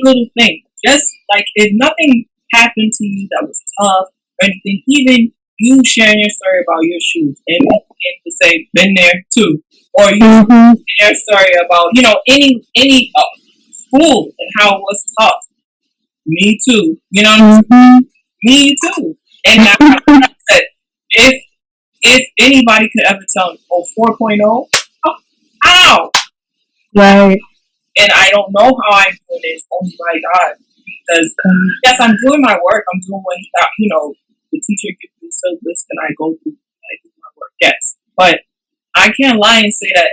[SPEAKER 3] little thing. Just like, if nothing happened to you that was tough or anything, even you sharing your story about your shoes and to say, been there too. Or you sharing your story about, any school and how it was tough. Me too. Me too. And now, like I said, if anybody could ever tell me, 4.0, oh, ow!
[SPEAKER 2] Right.
[SPEAKER 3] And I don't know how I'm doing it, only by God. Because, yes, I'm doing my work. I'm doing what, the teacher gives me a list and I go through, I do my work. Yes. But I can't lie and say that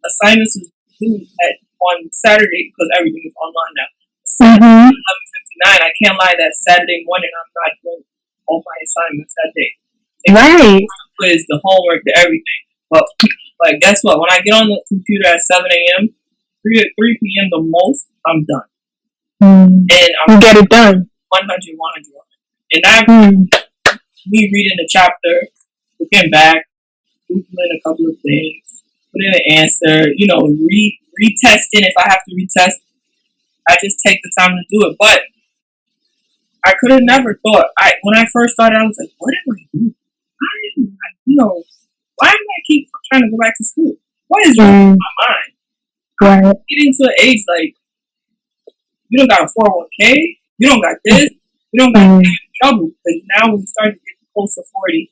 [SPEAKER 3] assignments is due on Saturday because everything is online now. Saturday, 11:59. I can't lie that Saturday morning I'm not doing all my assignments that day.
[SPEAKER 2] Right.
[SPEAKER 3] The quiz, the homework, the everything. But guess what? When I get on the computer at 7 a.m., 3 p.m. the most, I'm done. And
[SPEAKER 2] you get it done.
[SPEAKER 3] 100. And that me reading the chapter, looking back, Googling a couple of things, putting an answer, retesting if I have to retest. I just take the time to do it. But I could have never thought. When I first started, I was like, what am I doing? Why do I keep trying to go back to school? What is wrong with my mind?
[SPEAKER 2] Right.
[SPEAKER 3] Getting to an age like, you don't got a 401k, you don't got this, you don't got trouble. Because now when you start to get close to 40,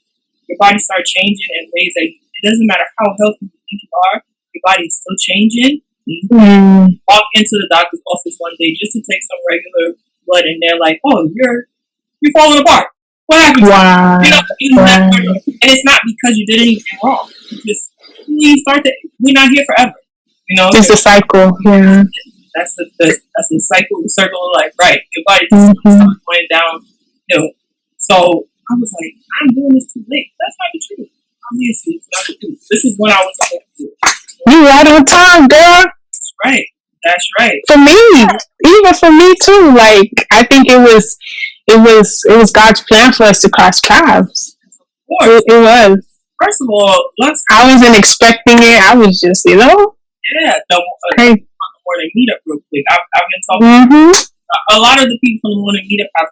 [SPEAKER 3] your body starts changing in ways that it doesn't matter how healthy you think you are, your body is still changing. Walk into the doctor's office one day just to take some regular blood, and they're like, "Oh, you're falling apart. What happened?"
[SPEAKER 2] Wow.
[SPEAKER 3] And it's not because you did anything wrong. It's just we're not here forever.
[SPEAKER 2] It's a cycle. Yeah.
[SPEAKER 3] That's the cycle, the circle of life, right? Your body just starts going down. So I was like, I'm doing this too late. That's not the truth. Obviously, it's not the truth. This is when I was supposed to do it.
[SPEAKER 2] You right on time, girl.
[SPEAKER 3] That's right.
[SPEAKER 2] For me, even for me too. Like, I think it was God's plan for us to cross paths.
[SPEAKER 3] Of course.
[SPEAKER 2] It was.
[SPEAKER 3] First of all,
[SPEAKER 2] I wasn't expecting it. I was just,
[SPEAKER 3] Yeah. The morning meetup real quick. I've been talking. A lot of the people from the morning meetup have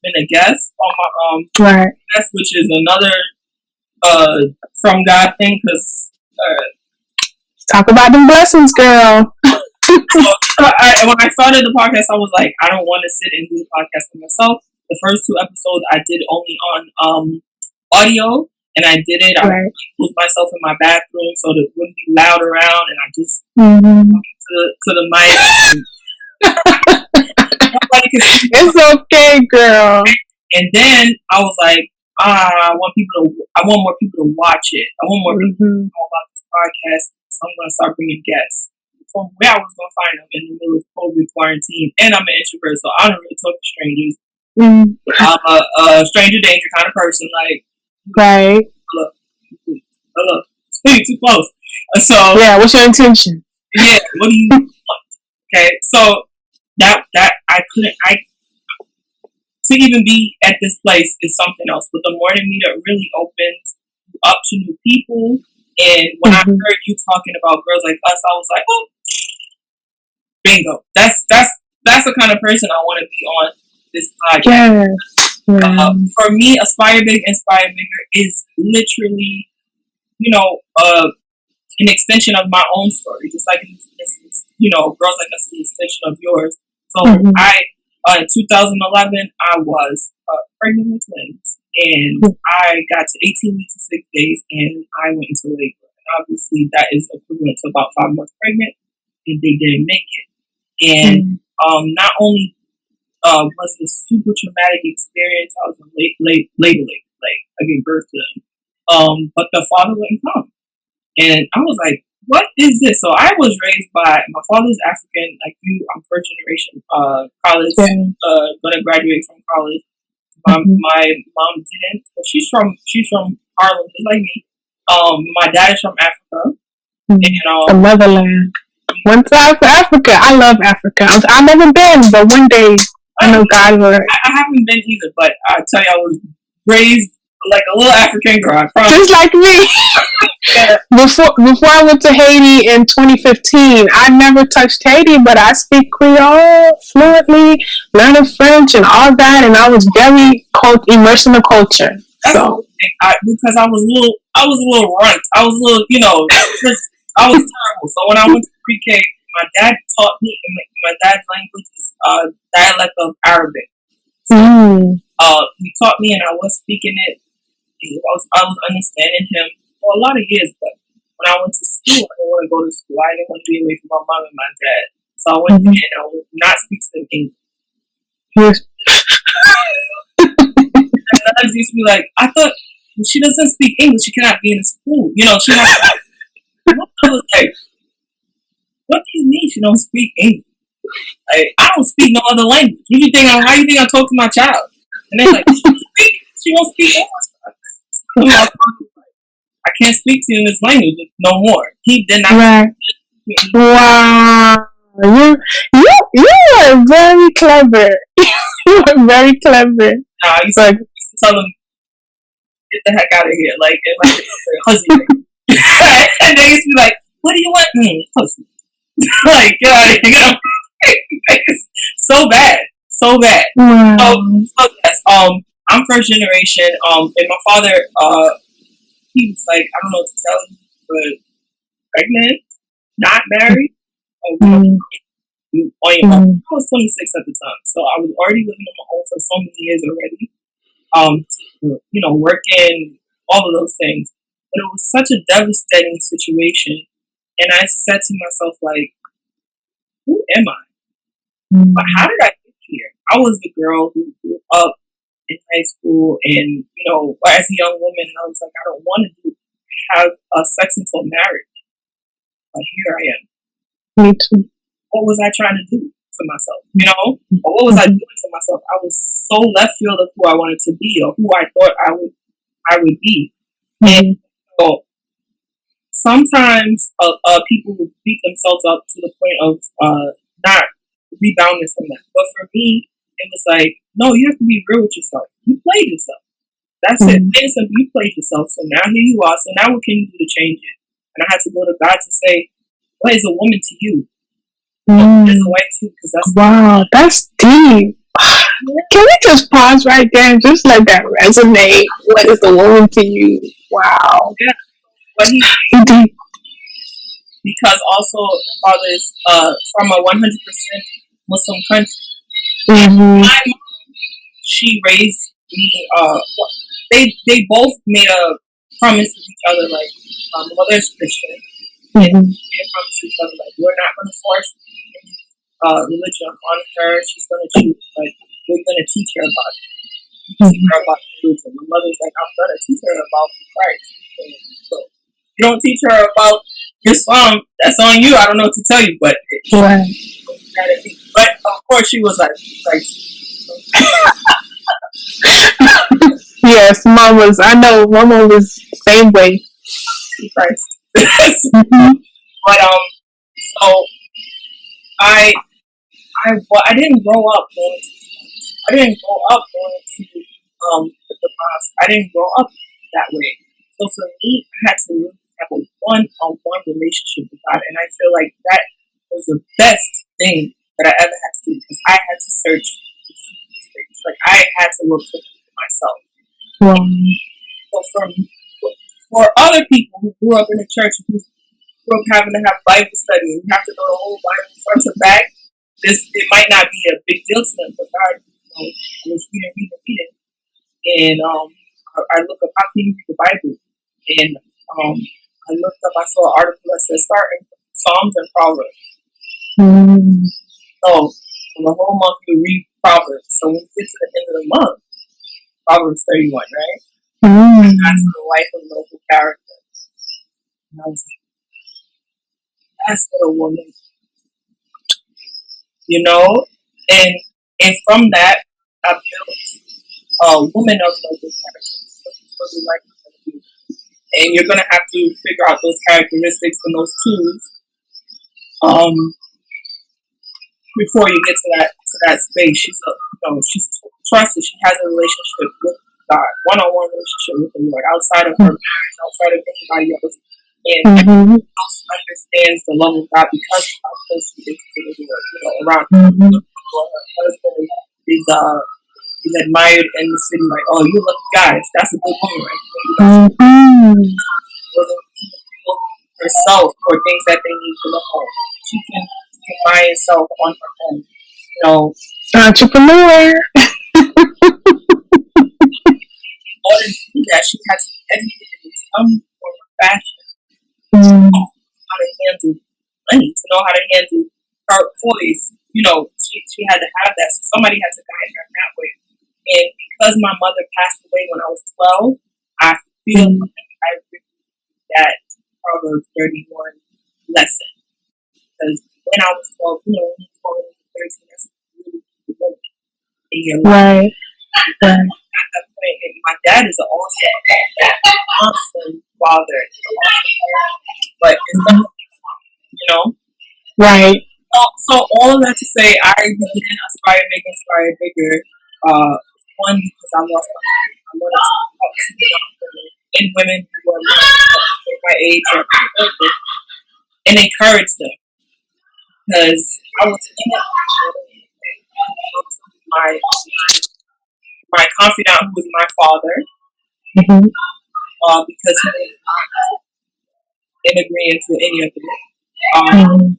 [SPEAKER 3] been a guest on my guest, which is another from God thing, because
[SPEAKER 2] talk about them blessings, girl.
[SPEAKER 3] When I started the podcast, I was like, I don't want to sit and do the podcast for myself. The first 2 episodes I did only on audio, and I did it. I put myself in my bathroom so that it wouldn't be loud around, and I just to the mic. Nobody could see me.
[SPEAKER 2] It's okay, girl.
[SPEAKER 3] And then I was like, I want more people to watch it. I want more people to know about this podcast. So I'm going to start bringing guests. From where I was going to find them in the middle of COVID quarantine, and I'm an introvert, so I don't really talk to strangers. I'm a stranger danger kind of person. Like, hello, too close. So
[SPEAKER 2] yeah, what's your intention?
[SPEAKER 3] Yeah, what do you want? Okay, so that I couldn't. To even be at this place is something else. But the morning meetup really opens up to new people. And when I heard you talking about Girls Like Us, I was like, oh, bingo. That's the kind of person I want to be on this podcast. Yes. For me, Aspire Big, Inspire Bigger is literally, an extension of my own story. Just like, Girls Like Us is an extension of yours. So in 2011, I was pregnant with twins. And I got to 18 weeks and 6 days, and I went into labor. And obviously, that is equivalent to about 5 months pregnant, and they didn't make it. And not only was it a super traumatic experience, I was labor, like I gave birth to them, but the father wouldn't come. And I was like, what is this? So I was raised by, my father's African, like you, I'm first generation college, gonna graduate from college. My mom didn't. But she's from Harlem, just like me. My dad is from Africa. And,
[SPEAKER 2] the motherland. One time for Africa. I love Africa. I've never been, but one day I know God will.
[SPEAKER 3] I haven't been either, but I tell you, I was raised like a little African girl. I promise.
[SPEAKER 2] Just like me. Before I went to Haiti in 2015, I never touched Haiti, but I speak Creole fluently, learning French and all that, and I was very immersed in the culture. So
[SPEAKER 3] because I was a little runt. I was a little, I was terrible. So when I went to pre-K, my dad taught me, my dad's language is dialect of Arabic. So He taught me, and I was speaking it. I was understanding him for a lot of years, but when I went to school, I didn't want to go to school. I didn't want to be away from my mom and my dad. So I went there and I would not speak to them English.
[SPEAKER 2] Yes.
[SPEAKER 3] And others used to be like, I thought she doesn't speak English, she cannot be in the school. You know, she has to. I was like, what do you mean she don't speak English? Like, I don't speak no other language. What do you think? How do you think I talk to my child? And they're like, she won't speak English. I can't speak to you in this language no more. He did not.
[SPEAKER 2] Right. Wow. You are very clever. You are very clever.
[SPEAKER 3] I used to tell them, get the heck out of here. Like, husband. And they used to be like, what do you want? Husband. Like, get out of here. So bad. So bad. So yes, I'm first generation. And my father, he was like, I don't know what to tell you, but pregnant, not married. On your own. I was 26 at the time, so I was already living on my own for so many years already. Working, all of those things. But it was such a devastating situation, and I said to myself, like, who am I? How did I get here? I was the girl who grew up in high school, and as a young woman, I was like, I don't want to have sex until marriage. But here I am.
[SPEAKER 2] Me too.
[SPEAKER 3] What was I trying to do to myself? Or what was I doing to myself? I was so left field of who I wanted to be, or who I thought I would be. And so sometimes people would beat themselves up to the point of not rebounding from that. But for me, it was like, no, you have to be real with yourself. You played yourself. That's it. Plain and simple, you played yourself. So now here you are. So now what can you do to change it? And I had to go to God to say, what is a woman to you? As a wife too, because
[SPEAKER 2] that's deep. Can we just pause right there and just let that resonate? What is a woman to you? Wow.
[SPEAKER 3] Yeah. But he
[SPEAKER 2] deep.
[SPEAKER 3] Because also my father is from a 100% Muslim country. My mom, she raised me. They both made a promise to each other. Like, my mother is Christian, and they promised each other, like, we're not going to force religion on her. She's going to choose, but we're going to teach her about it. Teach her about religion. My mother's like, I'm going to teach her about Christ. So you don't teach her about Islam, that's on you. I don't know what to tell you, but but of course she was like
[SPEAKER 2] yes, mom was. I know, mama was the same way.
[SPEAKER 3] Christ. But so I didn't grow up going to I didn't grow up going to the mosque. I didn't grow up that way. So for me, I had to really have a one-on-one relationship with God, and I feel like that was the best thing that I ever had to do, because I had to search like I had to look for myself. So for other people who grew up in the church, who grew up having to have Bible study, and you have to know the whole Bible front to back, it might not be a big deal to them, but God, I was reading, and I looked up, how can you read the Bible? And I looked up, I saw an article that said starting Psalms and Proverbs. So for the whole month you read Proverbs. So when you get to the end of the month, Proverbs 31, right? That's the life of noble character. And I was like, that's what a woman is. And from that, I built a woman of noble character. And you're gonna have to figure out those characteristics and those tools before you get to that space. She's trusted. She has a relationship with God, one-on-one relationship with the Lord, outside of her marriage, outside of anybody else, and also understands the love of God because of how close she is to the Lord. Around her husband is admired in the city, like, oh, you look, guys, that's a good woman, right? Herself for things that they need for the home. She can buy herself on her own.
[SPEAKER 2] Entrepreneur.
[SPEAKER 3] that she had to be educated in some form of fashion how to handle money, to know how to handle her voice. She had to have that. So somebody had to guide her in that way. And because my mother passed away when I was 12, I feel like I really need that Proverbs 31 lesson. Because when I was 12, when you 12 and 13, that's really the woman in your life.
[SPEAKER 2] Right.
[SPEAKER 3] At that point, and my dad is an awesome father, but it's not,
[SPEAKER 2] Right.
[SPEAKER 3] So all of that to say, I began Aspire Big, Inspire Bigger. One, because I lost I wanted to help young women and women who were my age or older, and encourage them. Because I was in my confidant, who was my father, because he was not in agreement to any of it. And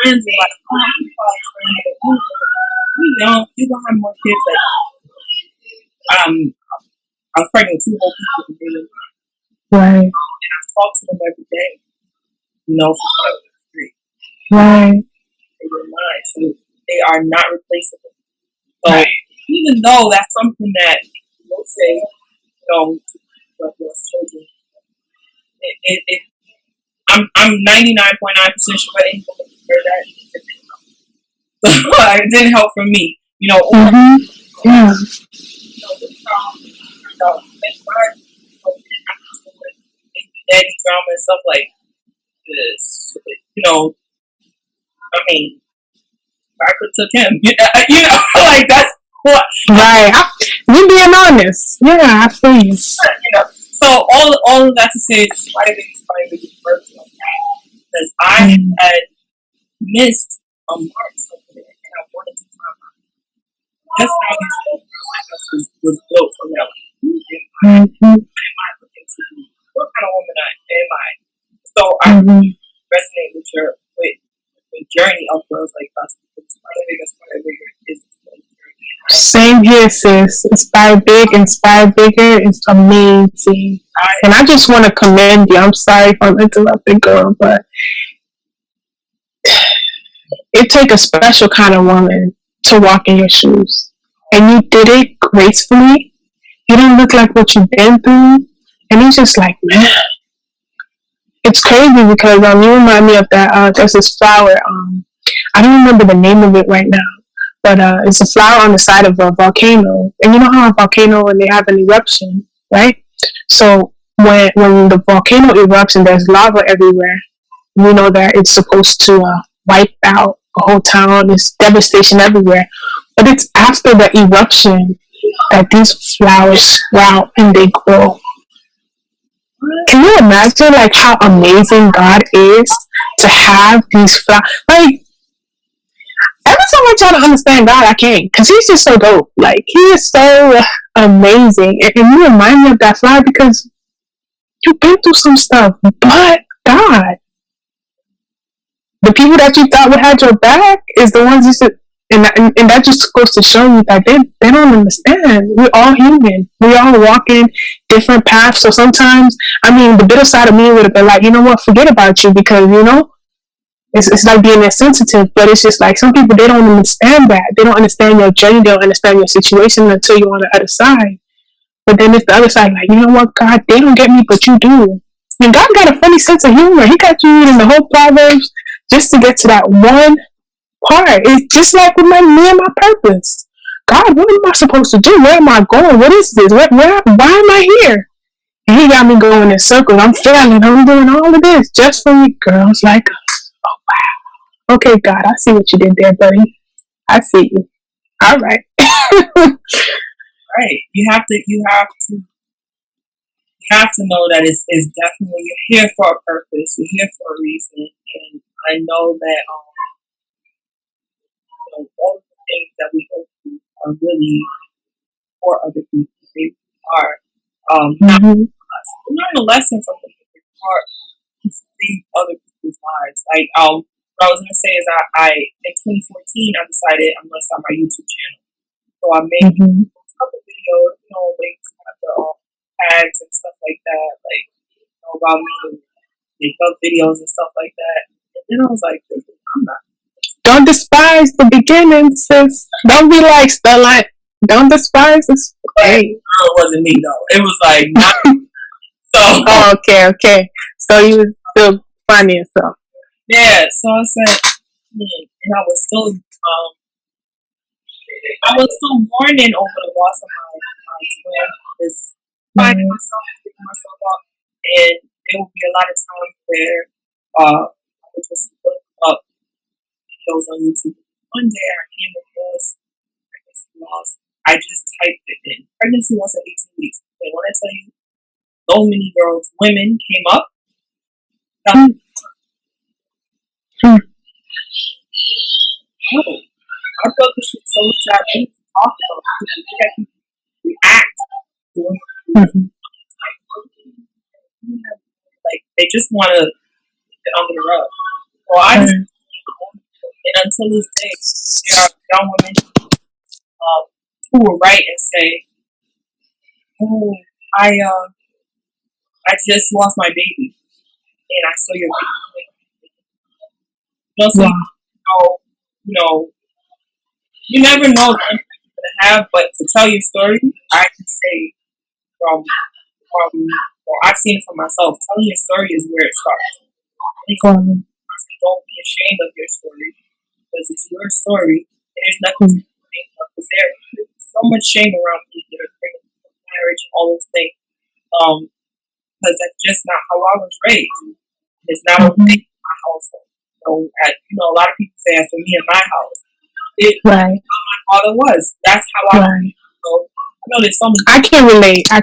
[SPEAKER 3] friends were like, you gonna have more kids. Like, I was pregnant with 2 whole people in the
[SPEAKER 2] Right.
[SPEAKER 3] and I talk to them every day. For free.
[SPEAKER 2] Right.
[SPEAKER 3] They were mine, so they are not replaceable. So even though that's something that people say, children, I'm 99.9% sure that anyone can hear that. It didn't help for me,
[SPEAKER 2] Yeah.
[SPEAKER 3] Daddy drama and stuff like this. I mean, I could took him. Like that's what.
[SPEAKER 2] Right. We being honest. Yeah, I feel you.
[SPEAKER 3] So all of that to say, inspired me personal, because I had missed a mark somewhere, and I wanted to find out. That's how this was built from that. What am I looking to be? What kind of woman am I? So I resonate with your journey of girls like us. Inspire Bigger is the journey.
[SPEAKER 2] Same here, sis. Inspire Big, Inspire Bigger is amazing. And I just want to commend you. I'm sorry if I'm interrupting, girl, but it takes a special kind of woman to walk in your shoes. And you did it gracefully. You don't look like what you've been through. And it's just like, man. It's crazy because you remind me of that. There's this flower. I don't remember the name of it right now, but it's a flower on the side of a volcano. And you know how a volcano, when they have an eruption, right? So when the volcano erupts and there's lava everywhere, we know that it's supposed to wipe out a whole town. There's devastation everywhere. But it's after the eruption that these flowers sprout and they grow. Can you imagine like how amazing God is to have these flowers? Like, every time I try to understand God, I can't, because He's just so dope. Like, He is so amazing, and you remind me of that flower because you've been through some stuff, but God, the people that you thought would have your back is the ones you should. And that just goes to show you that they don't understand. We're all human. We all walking different paths. So sometimes, the bitter side of me would have been like, you know what, forget about you, because, it's like being insensitive. But it's just like some people, they don't understand that. They don't understand your journey. They don't understand your situation until you're on the other side. But then it's the other side, like, you know what, God, they don't get me, but you do. And God got a funny sense of humor. He got you reading the whole Proverbs just to get to that one part. It's just like with me and my purpose. God, what am I supposed to do? Where am I going? What is this? Why am I here? And He got me going in circles. I'm failing. I'm doing all of this just for you girls like us. Oh wow. Okay, God, I see what you did there, buddy. I see you. All right.
[SPEAKER 3] Right. You have to know that it's definitely, you're here for a purpose. You're here for a reason, and I know that all of the things that we go through are really for other people. They are not for us. We learn a lesson from the part to save other people's lives. Like what I was gonna say is I in 2014 I decided I'm gonna start my YouTube channel. So I made a couple videos, like have the tags and stuff like that, like about me and make up videos and stuff like that. And then I was like, I'm not.
[SPEAKER 2] Don't despise the beginning, sis. Don't be like Stella. Don't despise this. Hey,
[SPEAKER 3] It wasn't me though. It was like not. So
[SPEAKER 2] oh, okay. So you still finding yourself.
[SPEAKER 3] yeah. So I said, and I was still mourning over the loss of my twin. Just finding myself, picking myself up, and there would be a lot of times where I would just look up videos on YouTube. One day I came across pregnancy loss. I just typed it in. Pregnancy loss at 18 weeks. And when I tell you, so many women came up. Oh, I thought this was so sad. I need to talk about it. People react to it. Like, they just want to get under the rug. So I just, and until this day, there are young women who will write and say, "Oh, I just lost my baby, and I saw your baby." So you never know the impact you're gonna have. But to tell your story, I can say from I've seen it for myself. Telling your story is where it starts. Don't be ashamed of your story because it's your story, and there's nothing to be ashamed of. Because there's so much shame around people that are bringing marriage and all those things. Because that's just not how I was raised. It's not okay in my household. So, a lot of people say that for me in my house. How my father was. That's how I was. So, I know there's so many.
[SPEAKER 2] I can relate.
[SPEAKER 3] I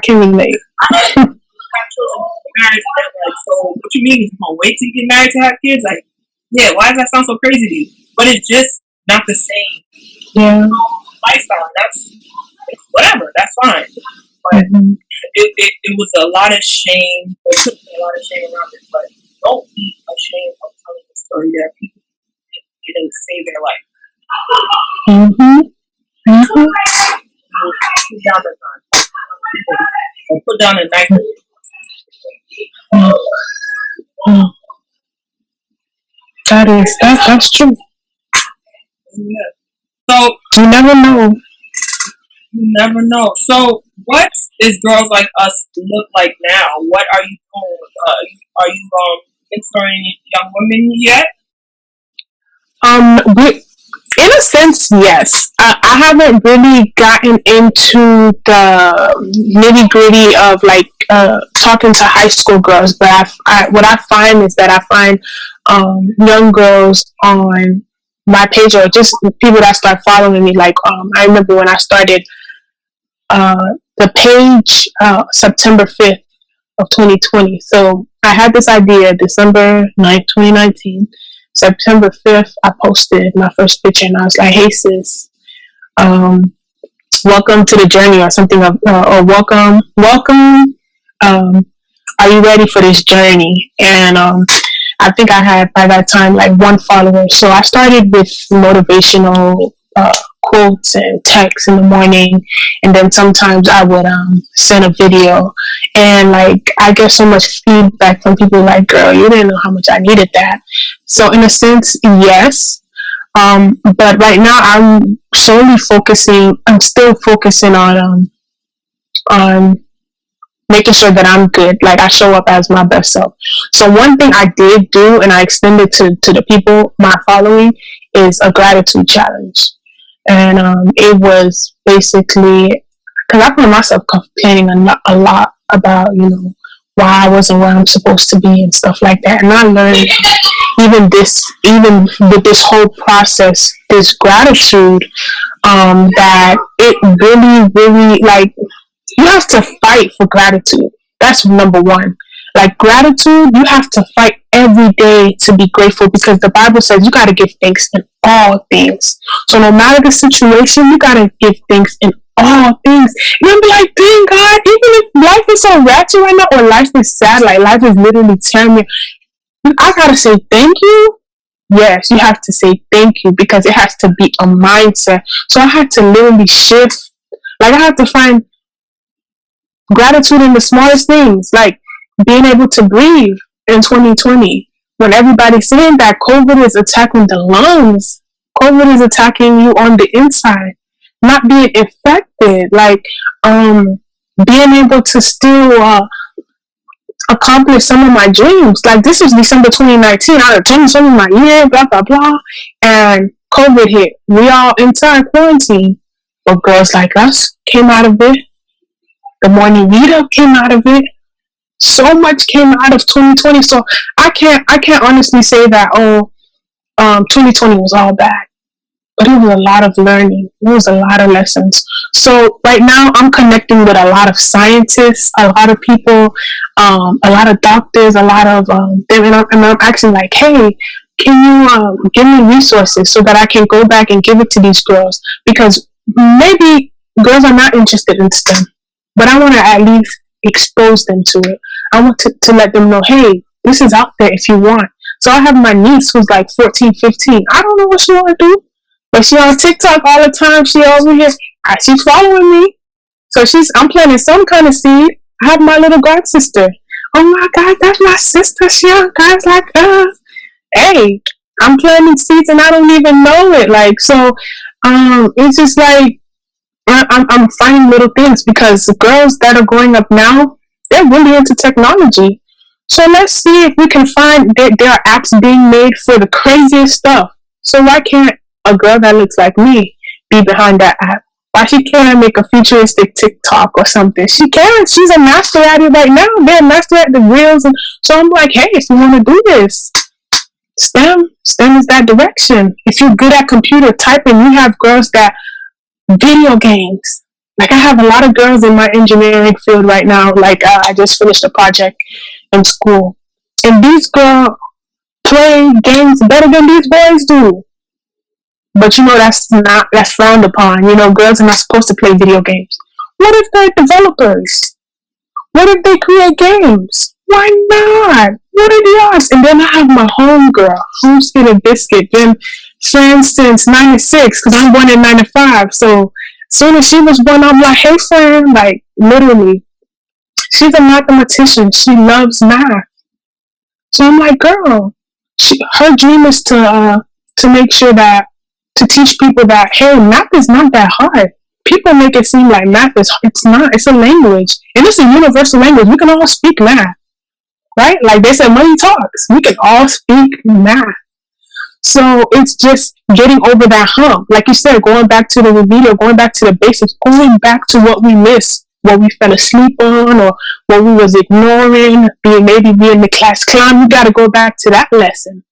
[SPEAKER 3] have children married to them. Like, so what you mean is you gonna wait to get married to have kids? Like, yeah, why does that sound so crazy to you? But it's just not the same lifestyle. That's whatever. That's fine. But it was a lot of shame. There could be a lot of shame around it. But don't be ashamed of telling the story that people didn't save their life. Put down the gun. Or put down a knife.
[SPEAKER 2] That's true.
[SPEAKER 3] Yeah. So
[SPEAKER 2] you never know.
[SPEAKER 3] You never know. So what is Girls Like Us look like now? What are you doing? Are you mentoring young women yet?
[SPEAKER 2] In a sense, yes. I haven't really gotten into the nitty gritty of like talking to high school girls, but what I find is that I find young girls on my page or just people that start following me. Like I remember when I started the page September 5th of 2020. So I had this idea December 9th, 2019. September 5th, I posted my first picture and I was like, "Hey sis, welcome to the journey," or something or welcome. Are you ready for this journey? And I think I had by that time like 1 follower. So I started with motivational quotes and texts in the morning, and then sometimes I would send a video, and like I get so much feedback from people like, "Girl, you didn't know how much I needed that." So in a sense, yes. But right now I'm still focusing on making sure that I'm good. Like I show up as my best self. So one thing I did do, and I extended to the people, my following, is a gratitude challenge. And it was basically, because I found myself complaining a lot about, why I wasn't where I'm supposed to be and stuff like that. And I learned even with this whole process, this gratitude, that it really, really, like, you have to fight for gratitude. That's number one. Like gratitude, you have to fight every day to be grateful, because the Bible says you got to give thanks in all things. So no matter the situation, you got to give thanks in all things. You're going to be like, "Dang God, even if life is so ratchet right now, or life is sad, like life is literally tearing me, I got to say thank you." Yes, you have to say thank you, because it has to be a mindset. So I had to literally shift. Like I had to find Gratitude in the smallest things, like being able to breathe in 2020 when everybody's saying that COVID is attacking the lungs. COVID is attacking you on the inside, not being infected, like being able to still accomplish some of my dreams. Like this is December 2019. I attained some of my year, blah blah blah, and COVID hit. We all inside quarantine, but girls like us came out of it. The morning meetup came out of it. So much came out of 2020. So I can't honestly say that 2020 was all bad, but it was a lot of learning. It was a lot of lessons. So right now I'm connecting with a lot of scientists, a lot of people, a lot of doctors, a lot of and I'm actually like, hey, can you give me resources so that I can go back and give it to these girls, because maybe girls are not interested in STEM, but I want to at least expose them to it. I want to let them know, hey, this is out there if you want. So I have my niece who's like 14, 15. I don't know what she want to do, but she on TikTok all the time. She over here. She's following me. So I'm planting some kind of seed. I have my little god sister. Oh my God, that's my sister. She on guys like us. Hey, I'm planting seeds and I don't even know it. Like, so it's just like I'm finding little things, because the girls that are growing up now, they're really into technology. So let's see if we can find there are apps being made for the craziest stuff. So why can't a girl that looks like me be behind that app? Why she can't make a futuristic TikTok or something? She can. She's a master at it right now. They're a master at the reels. And so I'm like, hey, if you want to do this, STEM is that direction. If you're good at computer typing, you have girls that video games. Like I have a lot of girls in my engineering field right now. Like I just finished a project in school, and these girls play games better than these boys do. But that's frowned upon. Girls are not supposed to play video games. What if they're developers? What if they create games? Why not? What are the odds? And then I have my homegirl, who's in a biscuit, been friends since '96, because I'm born in '95. So as soon as she was born, I'm like, hey friend, like literally. She's a mathematician. She loves math. So I'm like, girl, her dream is to make sure that, to teach people that, hey, math is not that hard. People make it seem like math it's not. It's a language. And it's a universal language. We can all speak math, right? Like they said, money talks. We can all speak math. So it's just getting over that hump. Like you said, going back to the video, going back to the basics, going back to what we missed, what we fell asleep on, or what we was ignoring, maybe being the class clown. You got to go back to that lesson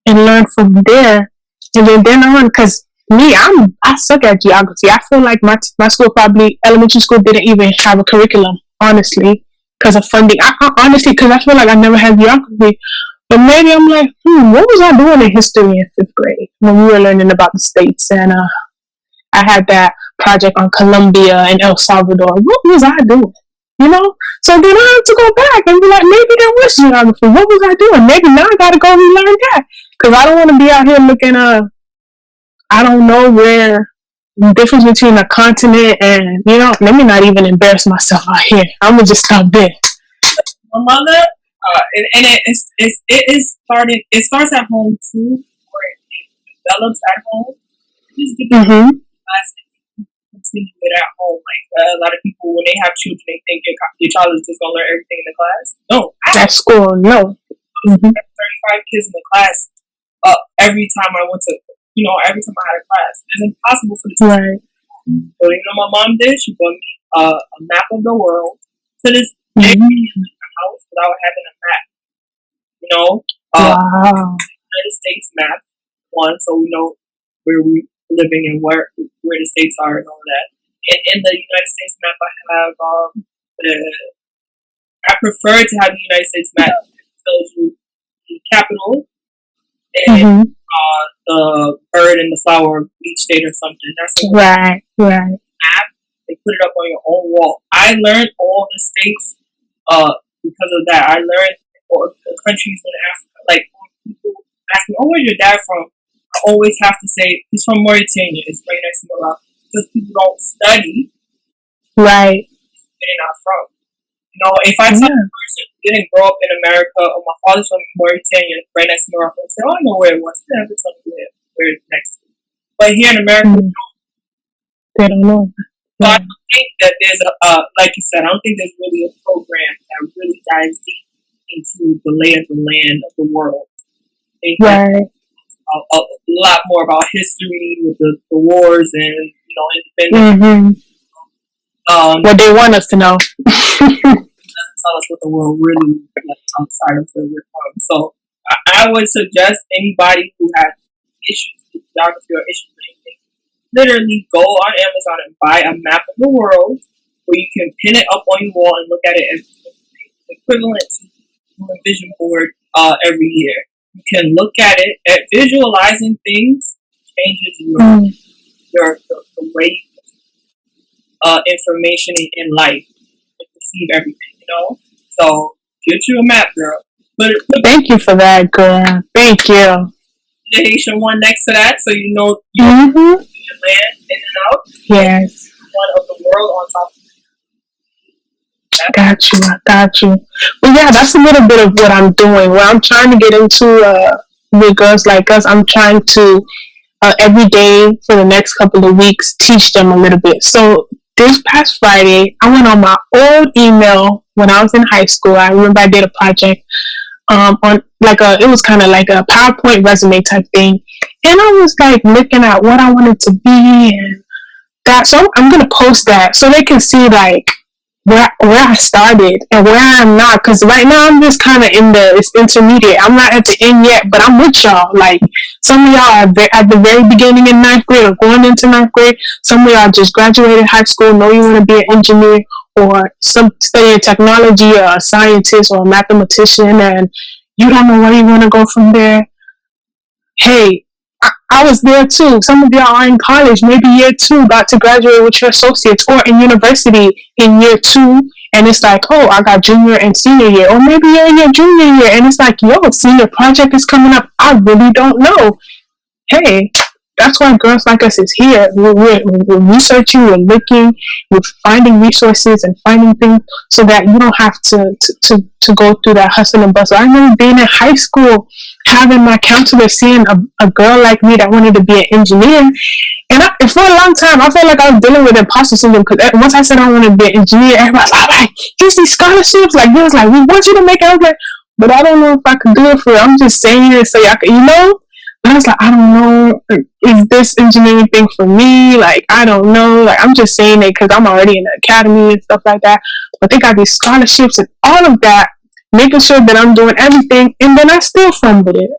[SPEAKER 2] and learn from there. And then on, because me, I suck at geography. I feel like my school, probably elementary school, didn't even have a curriculum, honestly, because of funding. Honestly, because I feel like I never had geography. But maybe I'm like, what was I doing in history in 5th grade when we were learning about the states? And I had that project on Colombia and El Salvador. What was I doing? So then I have to go back and be like, maybe there was geography. What was I doing? Maybe now I got to go relearn that, because I don't want to be out here looking I don't know where the difference between a continent and, let me not even embarrass myself out here. I'm going to just stop there.
[SPEAKER 3] My mother, and it starts at home too, or it develops at home. Just get the class and continue it at home. Like a lot of people, when they have children, they think your child is just going to learn everything in the class. No.
[SPEAKER 2] At school, no.
[SPEAKER 3] 35 kids in the class every time I went to, every time I had a class. It's impossible for the teacher. Right. So, my mom did? She bought me a map of the world. To this day, in the house without having a map.
[SPEAKER 2] Wow.
[SPEAKER 3] United States map, one, so we know where we're living and where the states are and all that. And in the United States map, I have I prefer to have the United States map. It tells you the capital and the bird and the flower of each state or something. That's the
[SPEAKER 2] right.
[SPEAKER 3] Map. They put it up on your own wall. I learned all the states because of that. I learned all the countries in Africa. Like when people ask me, "Oh, where's your dad from?" I always have to say he's from Mauritania. It's right next to Morocco, because people don't study
[SPEAKER 2] right
[SPEAKER 3] where they're not from. If I tell a person who didn't grow up in America, or my father's from Mauritania, right next to Morocco, they say, "Oh, I know where it was." They never tell me where it's next to. But here in America,
[SPEAKER 2] they don't know.
[SPEAKER 3] So I don't think that there's like you said, I don't think there's really a program that really dives deep into the lay of the land of the world. I think a lot more about history with the wars and independence.
[SPEAKER 2] What they want us to know.
[SPEAKER 3] Doesn't tell us what the world really is outside of where we're from. So I would suggest anybody who has issues with geography or issues with anything, literally go on Amazon and buy a map of the world where you can pin it up on your wall and look at it as equivalent to a vision board every year. You can look at it at visualizing things changes the way information in life and perceive everything, So get you a map, girl.
[SPEAKER 2] Thank you for that, girl. Thank you.
[SPEAKER 3] The Haitian one next to that, so you know your land in and out.
[SPEAKER 2] Yes.
[SPEAKER 3] One of the world on top of it.
[SPEAKER 2] Got you. But yeah, that's a little bit of what I'm doing. What I'm trying to get into with girls like us, I'm trying to every day for the next couple of weeks teach them a little bit. So this past Friday, I went on my old email when I was in high school. I remember I did a project on it was kind of like a PowerPoint resume type thing, and I was like looking at what I wanted to be and that. So I'm gonna post that so they can see like where I started and where I am now. Because right now I'm just kind of it's intermediate. I'm not at the end yet, but I'm with y'all. Like some of y'all are at the very beginning in 9th grade or going into 9th grade. Some of y'all just graduated high school, know you want to be an engineer or some studying technology or a scientist or a mathematician, and you don't know where you want to go from there. Hey, I was there too. Some of y'all are in college, maybe year 2, about to graduate with your associates, or in university in year 2, and it's like, oh, I got junior and senior year, or maybe you're in your junior year, and it's like, yo, senior project is coming up. I really don't know. Hey, that's why girls like us is here. We're researching, we're looking, we're finding resources and finding things so that you don't have to go through that hustle and bustle. I remember being in high school, having my counselor seeing a girl like me that wanted to be an engineer. And for a long time, I felt like I was dealing with imposter syndrome, because once I said I wanted to be an engineer, everybody's like, here's these scholarships. Like, girls like, we want you to make it. I was like, but I don't know if I could do it for you. I'm just saying it so y'all can, But I was like, I don't know, is this engineering thing for me? Like, I don't know. Like, I'm just saying it because I'm already in the academy and stuff like that. But they got these scholarships and all of that, making sure that I'm doing everything. And then I still fumbled it.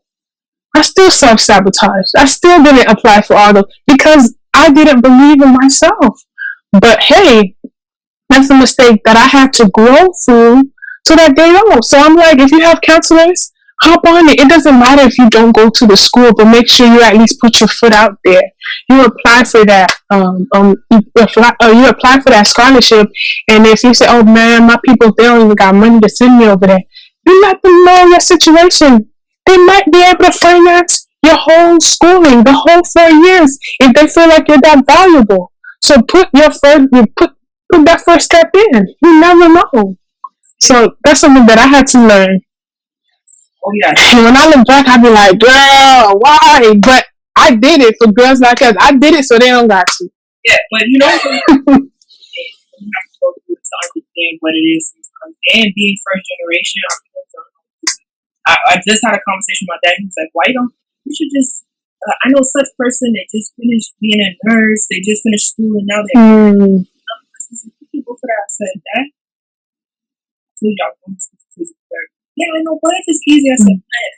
[SPEAKER 2] I still self-sabotaged. I still didn't apply for all those because I didn't believe in myself. But hey, that's a mistake that I had to grow through so that they don't. So I'm like, if you have counselors, hop on it. It doesn't matter if you don't go to the school, but make sure you at least put your foot out there. You apply for that. You apply for that scholarship, and if you say, "Oh man, my people, they don't even got money to send me over there," you let them know your situation. They might be able to finance your whole schooling, the whole 4 years, if they feel like you're that valuable. So put that first step in. You never know. So that's something that I had to learn.
[SPEAKER 3] Oh, yeah.
[SPEAKER 2] And when I look back, I be like, girl, why? But I did it for girls like us. I did it so they don't got to.
[SPEAKER 3] Yeah, but you have to go through to understand what it is sometimes. And being first generation, I just had a conversation with my dad. He was like, why you should just, I know such person that just finished being a nurse. They just finished school and now they're people for that. I said, Dad, I told y'all going to school. Yeah, I know, but life is easy. I said, man,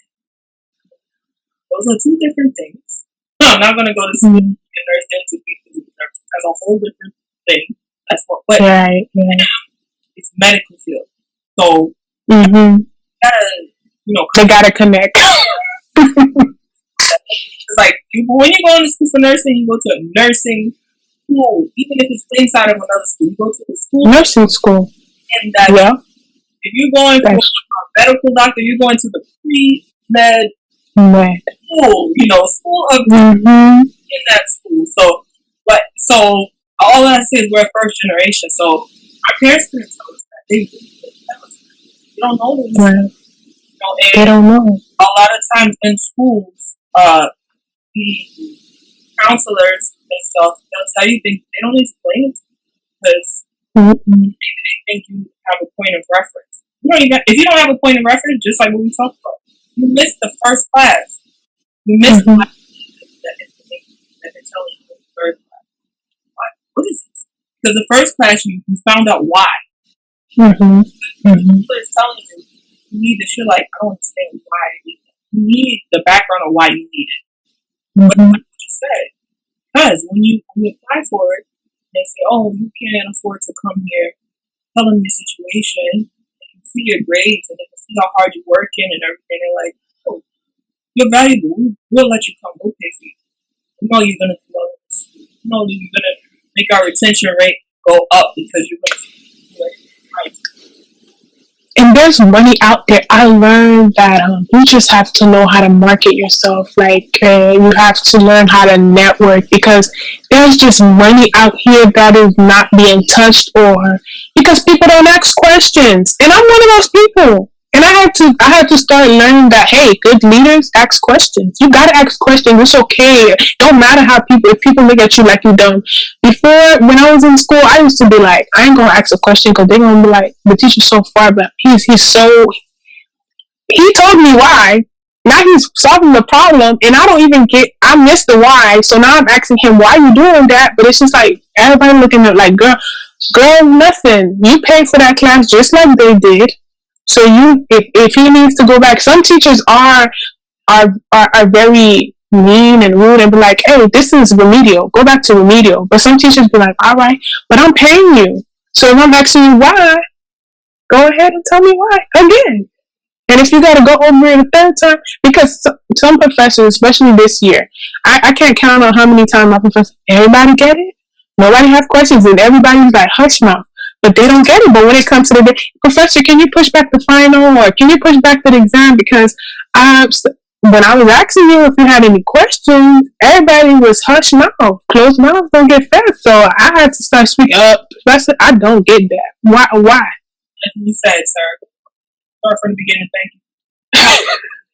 [SPEAKER 3] those are two different things. No, I'm not going to go to school and nurse then to be a nurse. That's a whole different thing. That's what, but
[SPEAKER 2] right.
[SPEAKER 3] It's medical field. So,
[SPEAKER 2] they gotta connect.
[SPEAKER 3] It's like when you go to school for nursing, you go to a nursing school, even if it's inside of another school. You go to the school,
[SPEAKER 2] nursing school,
[SPEAKER 3] and if you're going for a medical doctor, you're going to the pre-med school. School of in that school. So all I say is we're first generation. So our parents couldn't tell us that. You don't know this.
[SPEAKER 2] Right. They don't know.
[SPEAKER 3] A lot of times in schools, the counselors and stuff, they'll tell you things, they don't explain it to you because maybe they think you have a point of reference. If you don't have a point of reference, just like what we talked about, you missed the first class. You missed the information that they're telling you in the third class. Like, what is this? Because the first class, you found out why. People is telling you, you need this. You're like, I don't understand why I need it. You need the background of why you need it. But like you said, because when you apply for it, they say, oh, you can't afford to come here. Tell them your situation. They can see your grades and they can see how hard you're working and everything. They're like, oh, you're valuable. We'll let you come. We'll pay for you. You know you're going to do well. You know you're going to make our retention rate go up because you're going to do right.
[SPEAKER 2] And there's money out there. I learned that you just have to know how to market yourself. Like, you have to learn how to network because there's just money out here that is not being touched, or because people don't ask questions. And I'm one of those people. And I had to start learning that, hey, good leaders ask questions. You gotta ask questions. It's okay. Don't matter if people look at you like you dumb. Before, when I was in school, I used to be like, I ain't gonna ask a question because they're gonna be like, the teacher's so far, but he told me why. Now he's solving the problem, and I missed the why. So now I'm asking him, why are you doing that? But it's just like, everybody looking at like, girl, nothing. You paid for that class just like they did. So if he needs to go back, some teachers are very mean and rude and be like, hey, this is remedial. Go back to remedial. But some teachers be like, all right, but I'm paying you. So if I'm asking you why, go ahead and tell me why again. And if you got to go over it a third time, because some professors, especially this year, I can't count on how many times my professor, everybody get it? Nobody have questions, and everybody's like, hush mouth. But they don't get it. But when it comes to the day, professor, can you push back the final, or can you push back the exam? Because when I was asking you if you had any questions, everybody was hush mouth. Closed mouths don't get fed. So I had to start speaking up. Professor, I don't get that. Why?
[SPEAKER 3] As you said, sir. Start from the beginning. Thank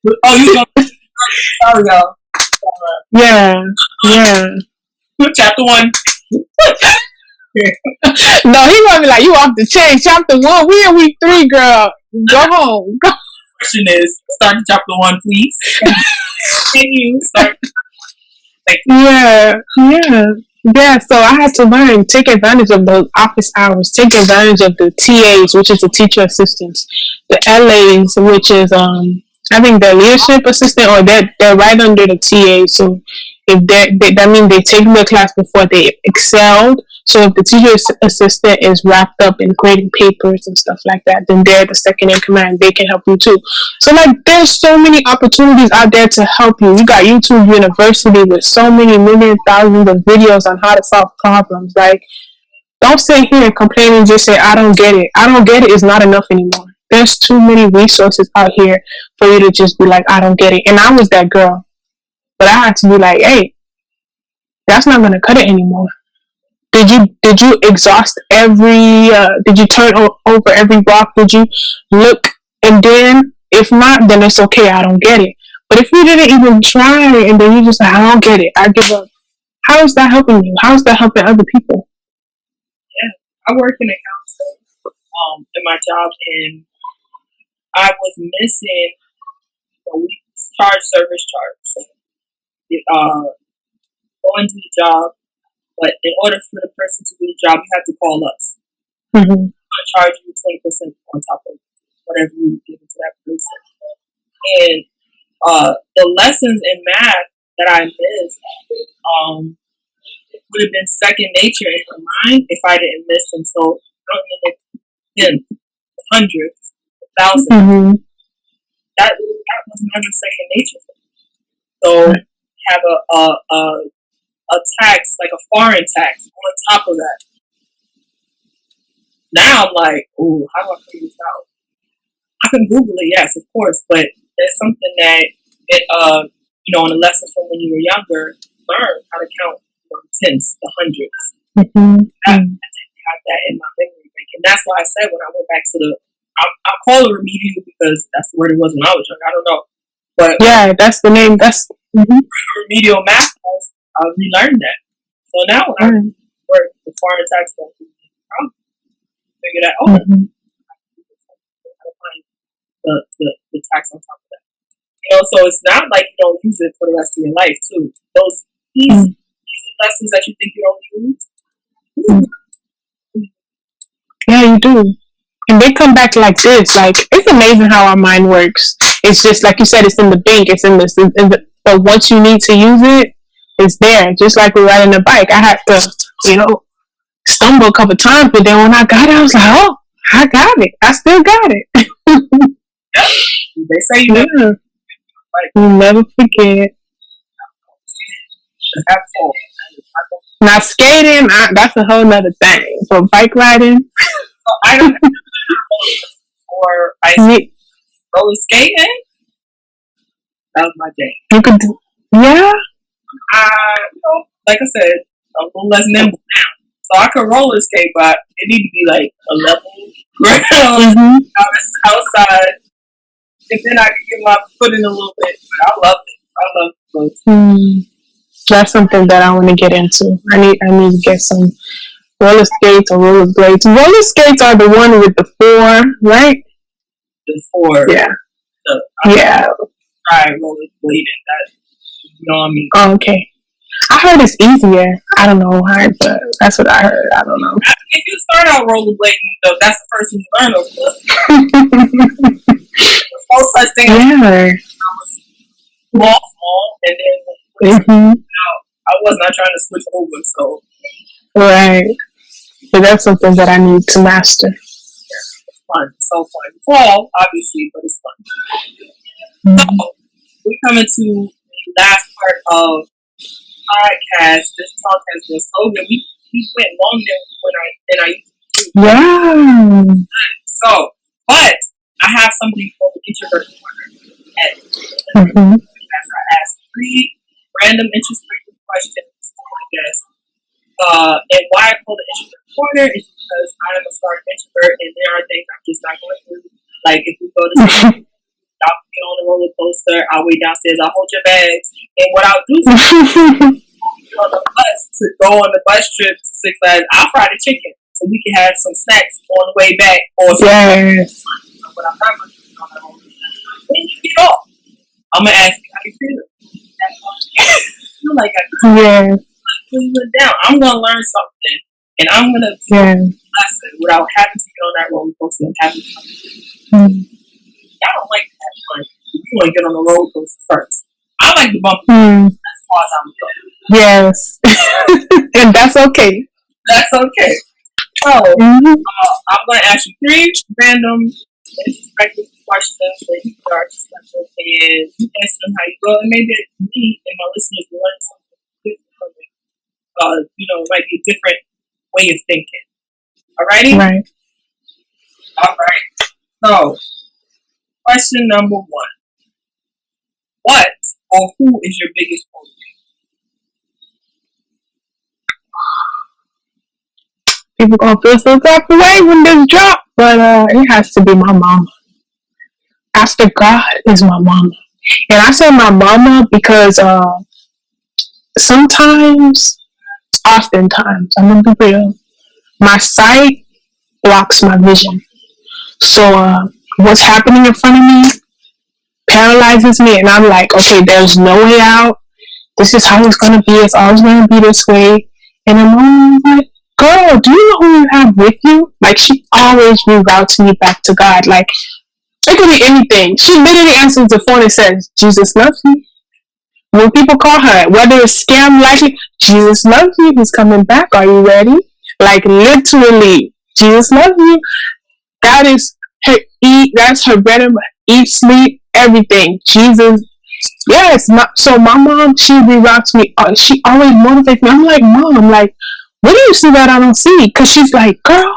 [SPEAKER 3] you. Oh, you know. Sorry, y'all.
[SPEAKER 2] Yeah.
[SPEAKER 3] Chapter 1.
[SPEAKER 2] No, he gonna be like, you off the chain. Chapter 1. We in week 3, girl. Go home. Go.
[SPEAKER 3] Question is, start chapter 1, please. Can you start? Thank
[SPEAKER 2] you. Yeah, so I had to learn, take advantage of those office hours, take advantage of the TAs, which is the teacher assistants, the LAs, which is I think the leadership assistant, or they're right under the TA. So if that means they take the class before they excelled. So if the teacher assistant is wrapped up in grading papers and stuff like that, then they're the second in command. They can help you too. So like, there's so many opportunities out there to help you. You got YouTube University with so many million thousands of videos on how to solve problems. Like, don't sit here and complain and just say, I don't get it. I don't get it is not enough anymore. There's too many resources out here for you to just be like, I don't get it. And I was that girl. But I had to be like, hey, that's not going to cut it anymore. Did you exhaust did you turn over every rock? Did you look? And then, if not, then it's okay. I don't get it. But if you didn't even try and then you just like, I don't get it, I give up. How is that helping you? How is that helping other people?
[SPEAKER 3] Yeah, I work in accounting in my job, and I was missing a week's service charge. Going to the job, but in order for the person to do the job, you have to call us. I'm going to charge you 20% on top of whatever you give to that person. And the lessons in math that I missed would have been second nature in my mind if I didn't miss them. So I don't even know, hundreds, thousands. That was never second nature. So have a tax, like a foreign tax, on top of that. Now I'm like, ooh, how do I figure this out? I can Google it, yes, of course, but there's something that in a lesson from when you were younger, learn how to count the tens, the hundreds. I didn't have that in my memory bank, and that's why I said when I went back to I call it remedial because that's the word it was when I was young. I don't know. But
[SPEAKER 2] yeah, that's the name. That's
[SPEAKER 3] remedial math class. I relearned that. So now when I work the foreign tax law, I figure that how to find the tax on top of that. So it's not like you don't use it for the rest of your life too. Those easy lessons that you think you don't use.
[SPEAKER 2] Yeah, you do. And they come back like this. Like, it's amazing how our mind works. It's just like you said, it's in the bank, it's in this, but once you need to use it, it's there. Just like we're riding a bike. I had to, stumble a couple times, but then when I got it, I was like, oh, I got it. I still got it.
[SPEAKER 3] They say you
[SPEAKER 2] never forget. Now skating, that's a whole nother thing. For bike riding,
[SPEAKER 3] I don't or roller skating. That was my day.
[SPEAKER 2] You could do, yeah.
[SPEAKER 3] Like I said, I'm a little less nimble now, so I could roller skate, but it need to be like a level ground outside, and then I could get my foot in a little bit. But I love it. I love it.
[SPEAKER 2] That's something that I want to get into. I need to get some roller skates or roller blades. Roller skates are the one with the 4, right?
[SPEAKER 3] The 4.
[SPEAKER 2] Yeah. Yeah.
[SPEAKER 3] Try roller blading. That, you know what I mean?
[SPEAKER 2] Oh, okay. I heard it's easier. I don't know why, but that's what I heard. I don't know.
[SPEAKER 3] If you start out rollerblading, though, that's the first thing you learn over. No such thing as small, and then I was not trying to switch over, so.
[SPEAKER 2] Right. So that's something that I need to master.
[SPEAKER 3] It's fun. It's so fun. Well, obviously, but it's fun. So, we're coming to the last part of podcast. This talk has been so good. We went longer than I used to.
[SPEAKER 2] Yeah.
[SPEAKER 3] So, but I have something called the introvert corner. I ask 3 random interesting questions, I guess. And why I call the introvert corner is because I am a stark introvert, and there are things I'm just not going to do. Like if we go to I'll get on the roller coaster, I'll wait downstairs, I'll hold your bags, and what I'll do is on the bus to go on the bus trip to Six Flags, I'll fry the chicken so we can have some snacks on the way back. Or
[SPEAKER 2] yes.
[SPEAKER 3] But I'm not going to do on the roller coaster. When you get off, I'm gonna ask you how you feel. You like
[SPEAKER 2] yeah.
[SPEAKER 3] Down. I'm gonna learn something, and I'm gonna lesson without having to get on that roller coaster and having to. I don't like that fun. You want to get on the roller coaster first. I like the bump. As far as I'm going.
[SPEAKER 2] Yes, and that's okay.
[SPEAKER 3] That's okay. So I'm gonna ask you 3 random introspective questions that you are introspective, and you answer them how you go, and maybe me and my listeners will learn something different from it. It might be a different way of thinking. Alrighty?
[SPEAKER 2] Right.
[SPEAKER 3] Alright. So, question number 1. What or who is your biggest motivator?
[SPEAKER 2] People gonna feel some type of way when this drop, but it has to be my mama. After God is my mama, and I say my mama because oftentimes, I'm gonna be real, my sight blocks my vision. So what's happening in front of me paralyzes me, and I'm like, okay, there's no way out. This is how it's gonna be. It's always gonna be this way. And I'm like, girl, do you know who you have with you? Like, she always reroutes me back to God. Like, it could be anything. She literally answers the phone and says, Jesus loves you. When people call her, whether it's scam likely, Jesus loves you. He's coming back. Are you ready? Like, literally, Jesus loves you. That is her that's her bread and butter. Eat, sleep, everything. Jesus. Yes. So my mom, she reroutes me. She always motivates me. I'm like, Mom, like, what do you see that I don't see? Because she's like, girl,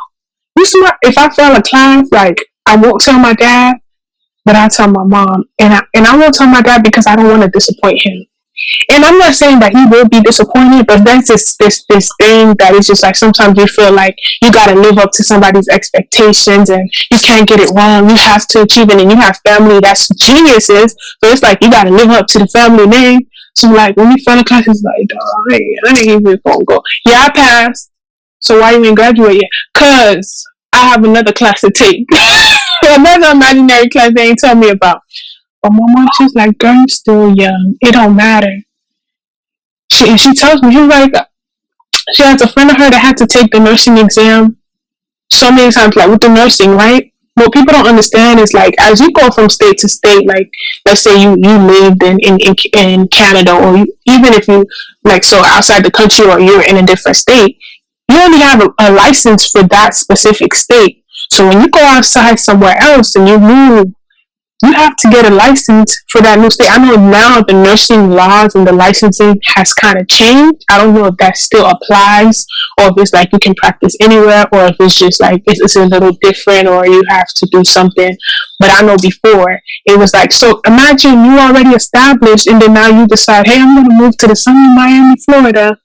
[SPEAKER 2] you smart. If I fail a class, like, I won't tell my dad, but I tell my mom. And I won't tell my dad because I don't want to disappoint him. And I'm not saying that he will be disappointed, but that's just this thing that is just like sometimes you feel like you got to live up to somebody's expectations and you can't get it wrong. You have to achieve it, and you have family that's geniuses, so it's like you got to live up to the family name. So like when we fell in class, it's like, dog, I ain't even gonna go. Yeah, I passed. So why you ain't graduate yet? Cause I have another class to take. Another imaginary class they ain't tell me about. But my mom, she's like, girl, you're still young. It don't matter. She tells me, she's like, she has a friend of her that had to take the nursing exam so many times, like with the nursing, right? What people don't understand is like, as you go from state to state, like, let's say you lived in Canada, or even if you, like, so outside the country, or you're in a different state, you only have a license for that specific state. So when you go outside somewhere else and you move, you have to get a license for that new state. I know now the nursing laws and the licensing has kind of changed. I don't know if that still applies, or if it's like you can practice anywhere, or if it's just like it's a little different, or you have to do something. But I know before it was like, so imagine you already established, and then now you decide, hey, I'm going to move to the sunny Miami, Florida,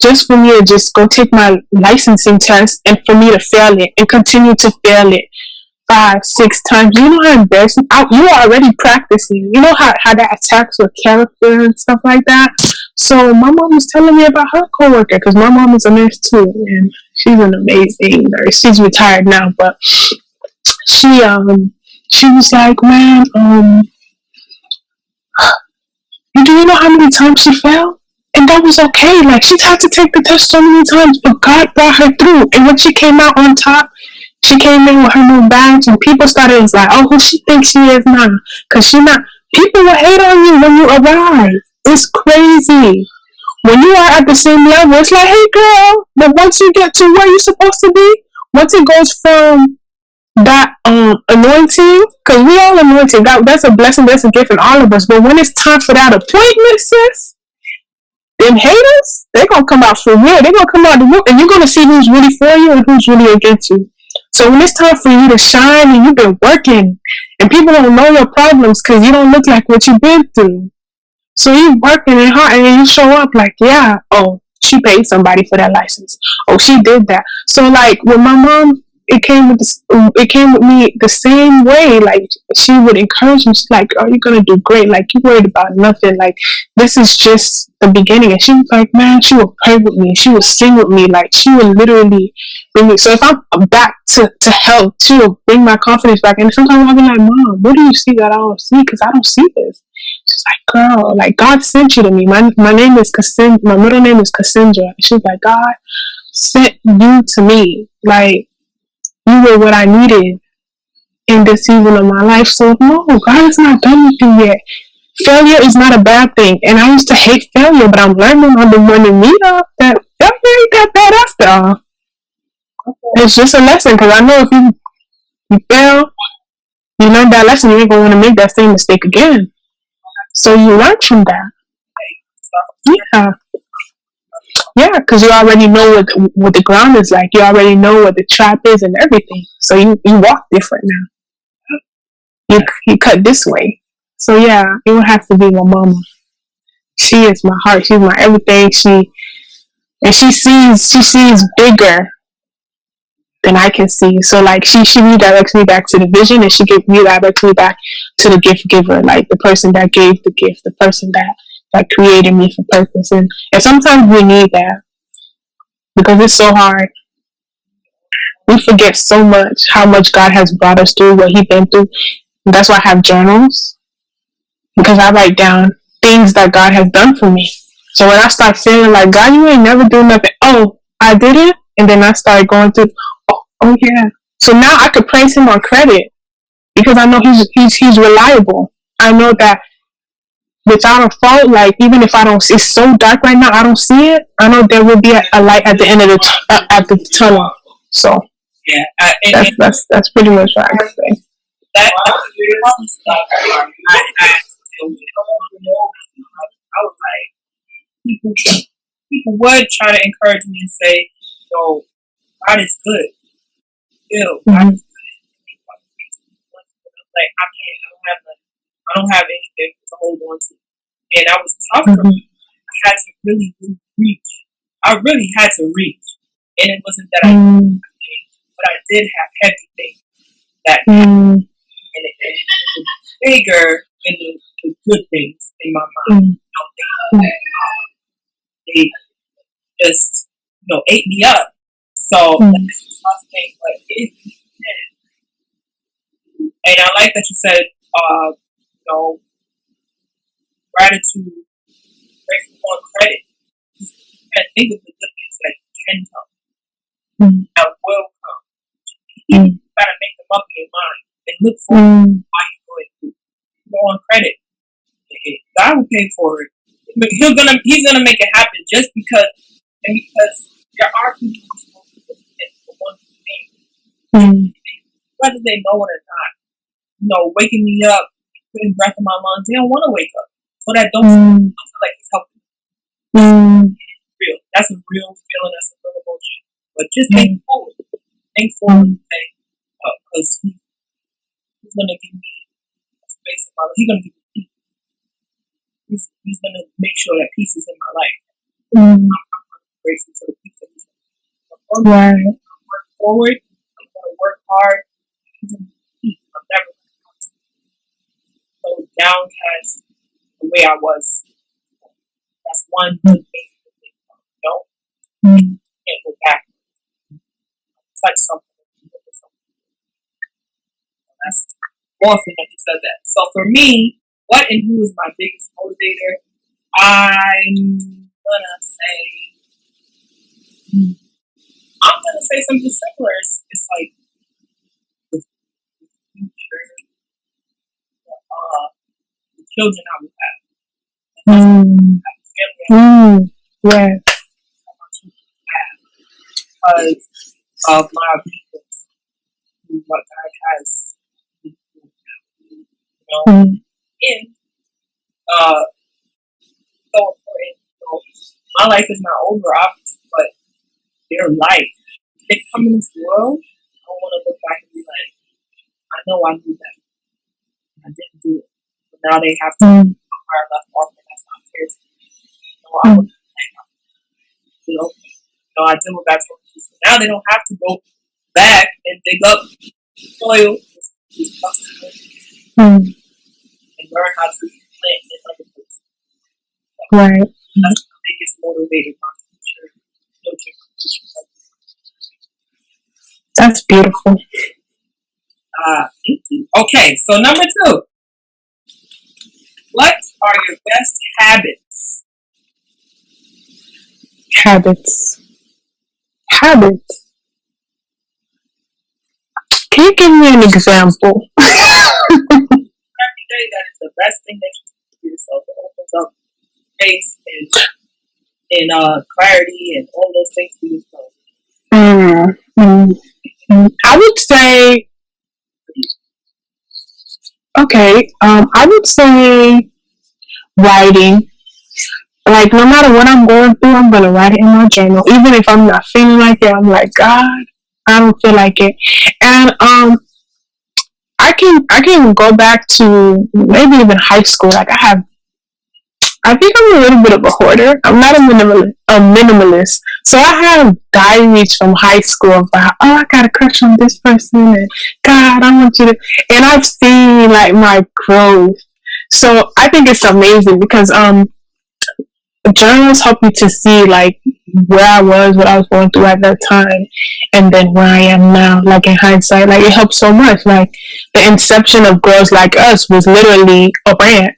[SPEAKER 2] just for me to just go take my licensing test, and for me to fail it and continue to fail it 5, 6 times. You know how embarrassing. You are already practicing. You know how that attacks your character and stuff like that. So my mom was telling me about her coworker, because my mom is a nurse too, and she's an amazing nurse. She's retired now, but she was like, man, do you know how many times she failed? And that was okay. Like, she's had to take the test so many times, but God brought her through. And when she came out on top, she came in with her new badge, and people started like, oh, who she thinks she is now? Because she not. People will hate on you when you arrive. It's crazy. When you are at the same level, it's like, hey, girl. But once you get to where you're supposed to be, once it goes from that anointing, because we all anointed, that's a blessing, that's a gift in all of us. But when it's time for that appointment, sis, them haters, they're gonna come out for real. They're gonna come out the room, and you're gonna see who's really for you and who's really against you. So when it's time for you to shine, and you've been working, and people don't know your problems because you don't look like what you've been through. So you working and hard, and then you show up like, yeah, oh, she paid somebody for that license. Oh, she did that. So like with my mom, it came with me the same way. Like, she would encourage me. She's like, "Oh, you're gonna do great. Like, you worried about nothing. Like, this is just the beginning." And she was like, man, she would pray with me. She would sing with me. Like, she would literally bring me. So if I'm back to health, she will bring my confidence back. And sometimes I'll be like, Mom, what do you see that I don't see? Because I don't see this. She's like, girl, like, God sent you to me. My name is Cassandra. My middle name is Cassandra. She's like, God sent you to me. Like, you were what I needed in this season of my life. So no, God is not done with you yet. Failure is not a bad thing. And I used to hate failure, but I'm learning on the morning meetup that failure ain't that bad after all. It's just a lesson, because I know if you fail, you learn that lesson, you ain't gonna want to make that same mistake again. So you learn from that. Yeah. Yeah, because you already know what the ground is like. You already know what the trap is and everything. So you walk different now. You cut this way. So yeah, it would have to be my mama. She is my heart. She's my everything. She sees bigger than I can see. So like she redirects me back to the vision, and she redirects me back to the gift giver, like the person that gave the gift, the person that created me for purpose. And sometimes we need that, because it's so hard. We forget so much how much God has brought us through, what He's been through. And that's why I have journals, because I write down things that God has done for me. So when I start feeling like, God, you ain't never do nothing. Oh, I did it. And then I started going through, oh yeah. So now I could praise Him on credit, because I know he's reliable. I know that without a fault, like, even if I don't, it's so dark right now, I don't see it. I know there will be a light at the end of the tunnel. So
[SPEAKER 3] yeah,
[SPEAKER 2] that's pretty much what I can say.
[SPEAKER 3] I was like, people would try to encourage me and say, "Yo, God is good. Still, God is good." Like, I don't have anything to hold on to. and I was tough for me. I had to really, really reach. I really had to reach, and it wasn't that I did things, but I did have heavy things that, and it was bigger than the good things in my mind. They just, ate me up. So that's a tough thing, but it did. And I like that you said, gratitude, grateful on credit. You gotta think of the good things that can come, that will come. You gotta make them up in your mind and look for why you're going to go on credit. God will pay for it. He's gonna make it happen just because, and because there are people who's supposed to look at the one thing, whether they know it or not. Waking me up, putting breath in my lungs, they don't want to wake up. So that don't feel like it's helping. It's real. That's a real feeling. That's a real emotion. But just think forward. Think forward because he's going to give me a space in my life. He's going to give me peace. He's going to make sure that peace is in my life. I'm grateful for the peace that he's in my life. I'm going to work forward. I'm going to work hard. He's going to give me peace. I'm never going to come so downcast the way I was. That's one good thing to think of. You can't go back. Touch something. That's awesome that you said that. So for me, what and who is my biggest motivator? I'm gonna say something similar. It's like the future, the children I will have.
[SPEAKER 2] Yeah.
[SPEAKER 3] Because of my obedience to what God has, and so important. My life is not over, obviously, but their life. They come in this world. I don't want to look back and be like, I know I knew that. I didn't do it. But now they have to where I left off, and that's not fair to me. I would I did what God told me to do. So now they don't have to go back and dig up soil and learn how to plant in other places.
[SPEAKER 2] Right.
[SPEAKER 3] That's the biggest motivator my future.
[SPEAKER 2] That's beautiful.
[SPEAKER 3] Thank you. Okay, so number 2. What are your best habits?
[SPEAKER 2] Habits. Can you give me an example?
[SPEAKER 3] Every day, that is the best thing that you can do for yourself. It opens up space and clarity and all those things for yourself.
[SPEAKER 2] I would say, I would say writing. Like, no matter what I'm going through, I'm going to write it in my journal. Even if I'm not feeling like it, I'm like, God, I don't feel like it. And I can go back to maybe even high school. Like, I think I'm a little bit of a hoarder. I'm not a minimalist. So I have diaries from high school about, I got a crush on this person, and God, I want you to, and I've seen like my growth. So I think it's amazing because journals help you to see like where I was, what I was going through at that time, and then where I am now. Like in hindsight, like it helps so much. Like the inception of Girls Like Us was literally a rant.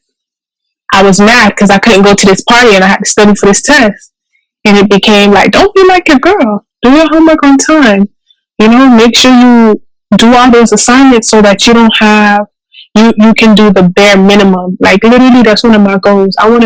[SPEAKER 2] I was mad because I couldn't go to this party and I had to study for this test. And it became like, don't be like your girl. Do your homework on time. Make sure you do all those assignments so that you don't have, you can do the bare minimum. Like literally, that's one of my goals. I want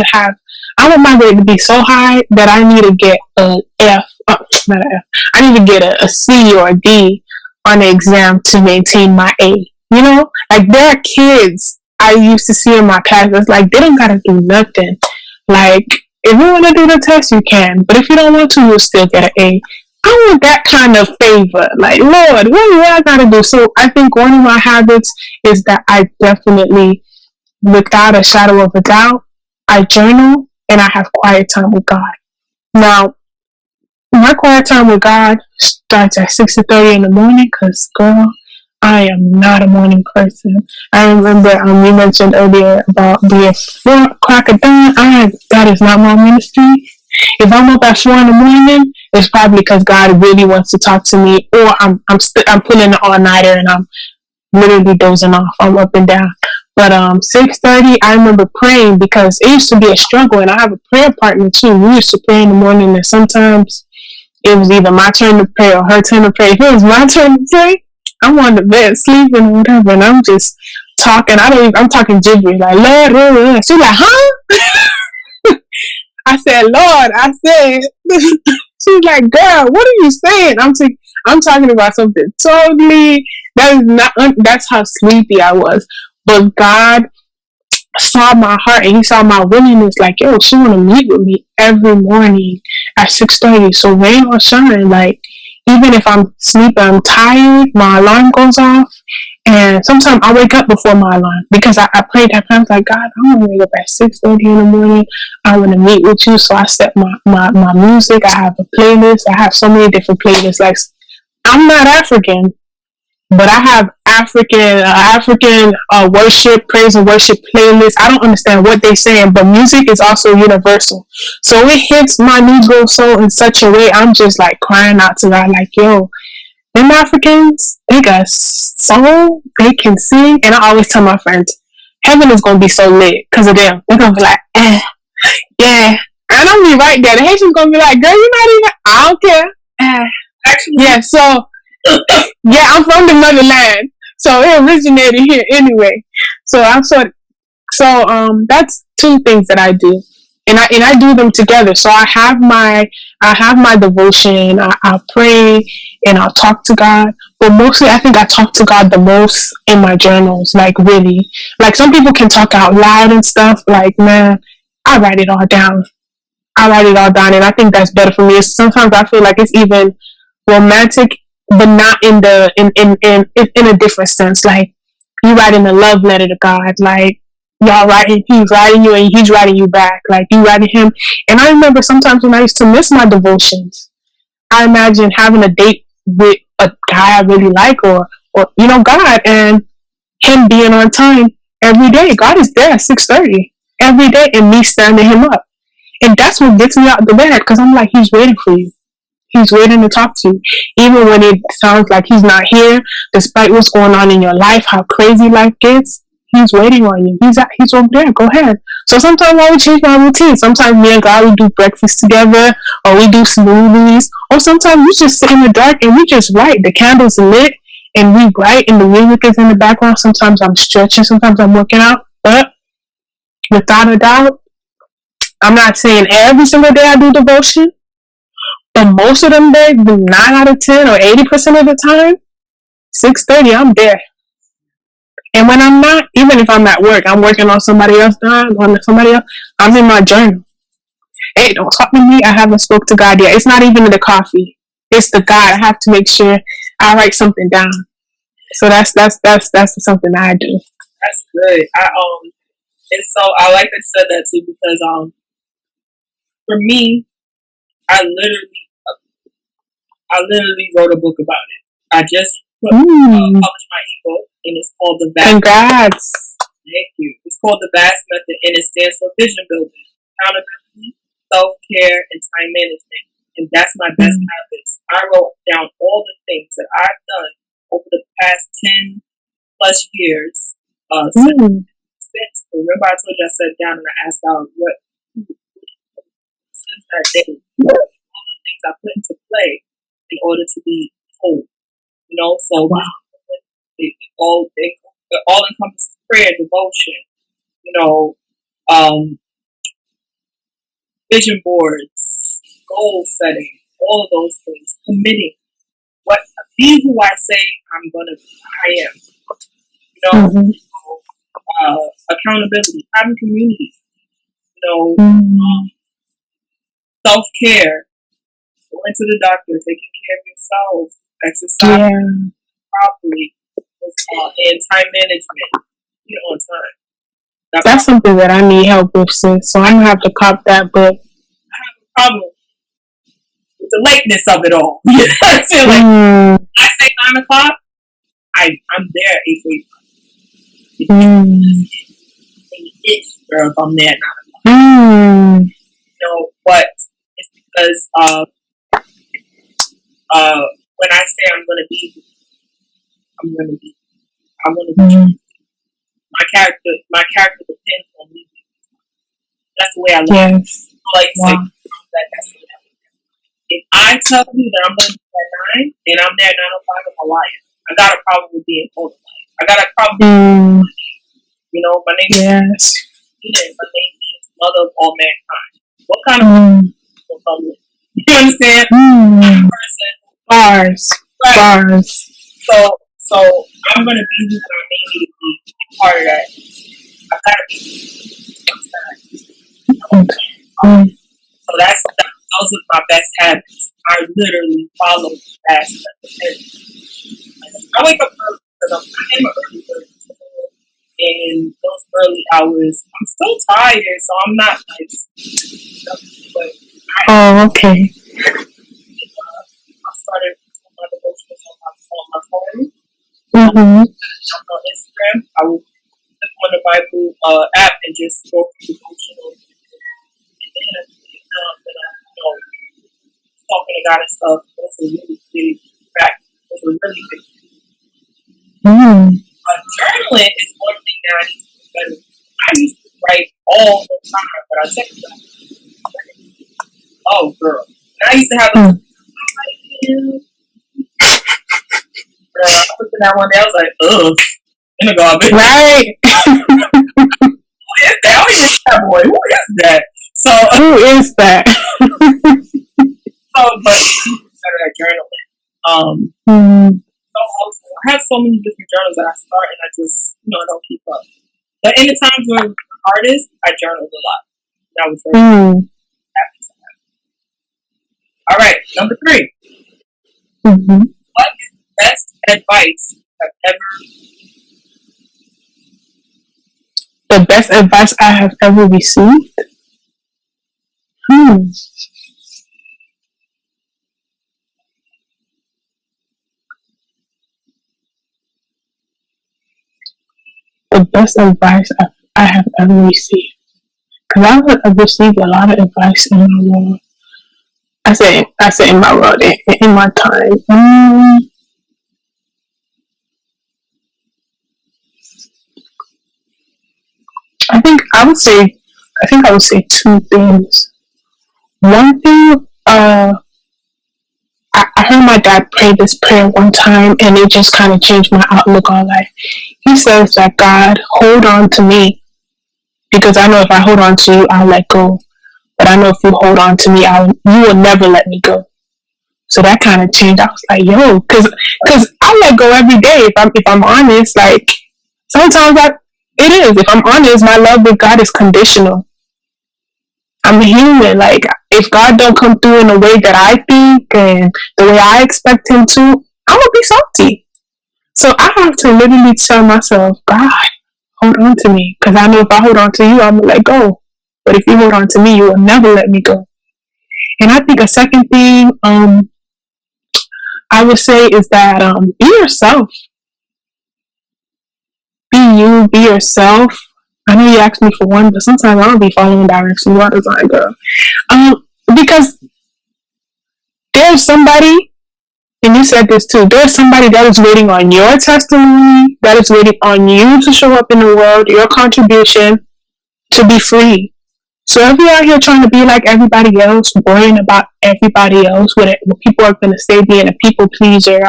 [SPEAKER 2] my grade to be so high that I need to get a F. Not an F. I need to get a C or a D on the exam to maintain my A. Like there are kids I used to see in my past that's like, they don't gotta do nothing. Like, if you want to do the test, you can. But if you don't want to, you'll still get an A. I want that kind of favor. Like, Lord, what do I gotta do? So I think one of my habits is that I definitely, without a shadow of a doubt, I journal, and I have quiet time with God. Now, my quiet time with God starts at 6:30 in the morning because, girl, I am not a morning person. I remember you mentioned earlier about being 4 o'clock at dawn. That is not my ministry. If I'm up at 4 in the morning, it's probably because God really wants to talk to me, or I'm pulling an all nighter and I'm literally dozing off. I'm up and down. But 6:30, I remember praying because it used to be a struggle, and I have a prayer partner too. We used to pray in the morning, and sometimes it was either my turn to pray or her turn to pray. If it was my turn to pray, I'm on the bed sleeping or whatever, and I'm just talking. I'm talking gibberish like Lord. She's like, huh? I said, Lord. I said. She's like, girl, what are you saying? I'm talking about something totally. That is not. That's how sleepy I was. But God saw my heart and He saw my willingness. Like, yo, she want to meet with me every morning at 6:30. So rain or shine, like even if I'm sleeping, I'm tired. My alarm goes off, and sometimes I wake up before my alarm because I prayed that prayer. I was like, God, I want to wake up at 6:30 in the morning. I want to meet with you. So I set my music. I have a playlist. I have so many different playlists. Like, I'm not African, but I have African worship, praise and worship playlists. I don't understand what they're saying, but music is also universal. So it hits my Negro soul in such a way. I'm just like crying out to God, like, yo, them Africans, they got soul, they can sing. And I always tell my friends, heaven is going to be so lit because of them. They're going to be like, yeah. And I'm going to be right there. The Haitians going to be like, girl, you're not even, I don't care. Actually, yeah, so, yeah, I'm from the motherland. So it originated here anyway. So that's 2 things that I do. And I do them together. So I have my devotion. I pray and I'll talk to God. But mostly I think I talk to God the most in my journals. Like, really. Like, some people can talk out loud and stuff. Like, man, I write it all down. And I think that's better for me. Sometimes I feel like it's even romantic, but not in a different sense. Like, you writing a love letter to God, like he's writing you and he's writing you back, like you writing him. And I remember sometimes when I used to miss my devotions, I imagine having a date with a guy I really like, or God, and him being on time every day. God is there at 6:30 every day, and me standing him up. And that's what gets me out of the bed because I'm like, he's waiting for you. He's waiting to talk to you. Even when it sounds like he's not here, despite what's going on in your life, how crazy life gets, he's waiting on you. He's over there. Go ahead. So sometimes I would change my routine. Sometimes me and God, we do breakfast together, or we do smoothies, or sometimes we just sit in the dark and we just write. The candles are lit and we write and the music is in the background. Sometimes I'm stretching, sometimes I'm working out. But without a doubt, I'm not saying every single day I do devotion, but most of them days, 9 out of 10 or 80% of the time, 6:30, I'm there. And when I'm not, even if I'm at work, I'm working on somebody else's time, I'm in my journal. Hey, don't talk to me. I haven't spoke to God yet. It's not even the coffee. It's the God. I have to make sure I write something down. So that's something I do.
[SPEAKER 3] That's good. And so I like that you said that too, because for me, I literally wrote a book about it. I just published my ebook, and it's called the V.A.S.T.
[SPEAKER 2] Congrats.
[SPEAKER 3] Thank you. It's called the V.A.S.T. Method, and it stands for vision building, accountability, self-care, and time management. And that's my best habits. I wrote down all the things that I've done over the past 10 plus years. Since remember I told you I sat down and I asked God what since that day, all the things I put into play in order to be whole. So it all encompasses prayer, devotion, vision boards, goal setting, all of those things, committing. Be who I say I'm gonna be. I am. Accountability, having community. Self-care, going to the doctor, taking care of yourself, exercising properly, and time management. On time.
[SPEAKER 2] That's something that I need help with, sis. So I'm gonna have to cop that book.
[SPEAKER 3] I have a problem with the lateness of it all. You know what I'm saying? Like, I say 9 o'clock, I'm there at 8:45. It's girl if I'm there at 9 o'clock. You know, but it's because when I say I'm gonna be, I'm gonna be. I want to be. My character depends on me. That's the way I look at it. Like you say, that's the way I look at it. If I tell you that I'm going to be at 9 and I'm there at 9:05, I'm a liar. I got a problem with being told a liar. I got a problem with you know, my name is my name is Mother of All Mankind. What kind of people come with? You understand?
[SPEAKER 2] Bars.
[SPEAKER 3] Right.
[SPEAKER 2] Bars.
[SPEAKER 3] So I'm going to be who I need me to be part of that. I gotta be. So those are my best habits. I literally follow that. I wake up early because I am an early bird. In those early hours, I'm still tired, so I'm not like. But
[SPEAKER 2] okay.
[SPEAKER 3] I started my devotions on my phone. On Instagram, I will on the Bible app and just go through devotional, and then talking to God and stuff. Those are really big facts. Those are really big. Journaling is one thing that I need to do better. I used to write all the time, but I check it out. Oh, girl. And I used to have a I looked at that one day, I was like, ugh, in the garbage.
[SPEAKER 2] Right.
[SPEAKER 3] Who is that? Who is that boy? Who is that? So
[SPEAKER 2] who is that?
[SPEAKER 3] But better at journaling. I have so many different journals that I start and I just, I don't keep up. But in the times when I'm an artist, I journaled a lot. That was very happy to have. All right, number 3. What is the best advice you have ever received?
[SPEAKER 2] The best advice I have ever received? The best advice I have ever received. Because I've received a lot of advice in my world. I say in my world, in my time. I think I would say 2 things. One thing, I heard my dad pray this prayer one time, and it just kind of changed my outlook on life. He says that, God, hold on to me, because I know if I hold on to you, I'll let go. But I know if you hold on to me, you will never let me go. So that kind of changed. I was like, yo, because I let go every day. If I'm honest, like sometimes it is. If I'm honest, my love with God is conditional. I'm human. Like if God don't come through in the way that I think and the way I expect Him to, I'm gonna be salty. So I have to literally tell myself, God, hold on to me, because I know if I hold on to you, I'm gonna let go. But if you hold on to me, you will never let me go. And I think a second thing, I would say is that be yourself. Be you, be yourself. I know you asked me for one, but sometimes I don't be following directions all the time, girl. Because there's somebody, and you said this too, there's somebody that is waiting on your testimony, that is waiting on you to show up in the world, your contribution to be free. So if you're out here trying to be like everybody else, worrying about everybody else, what people are going to say, being a people pleaser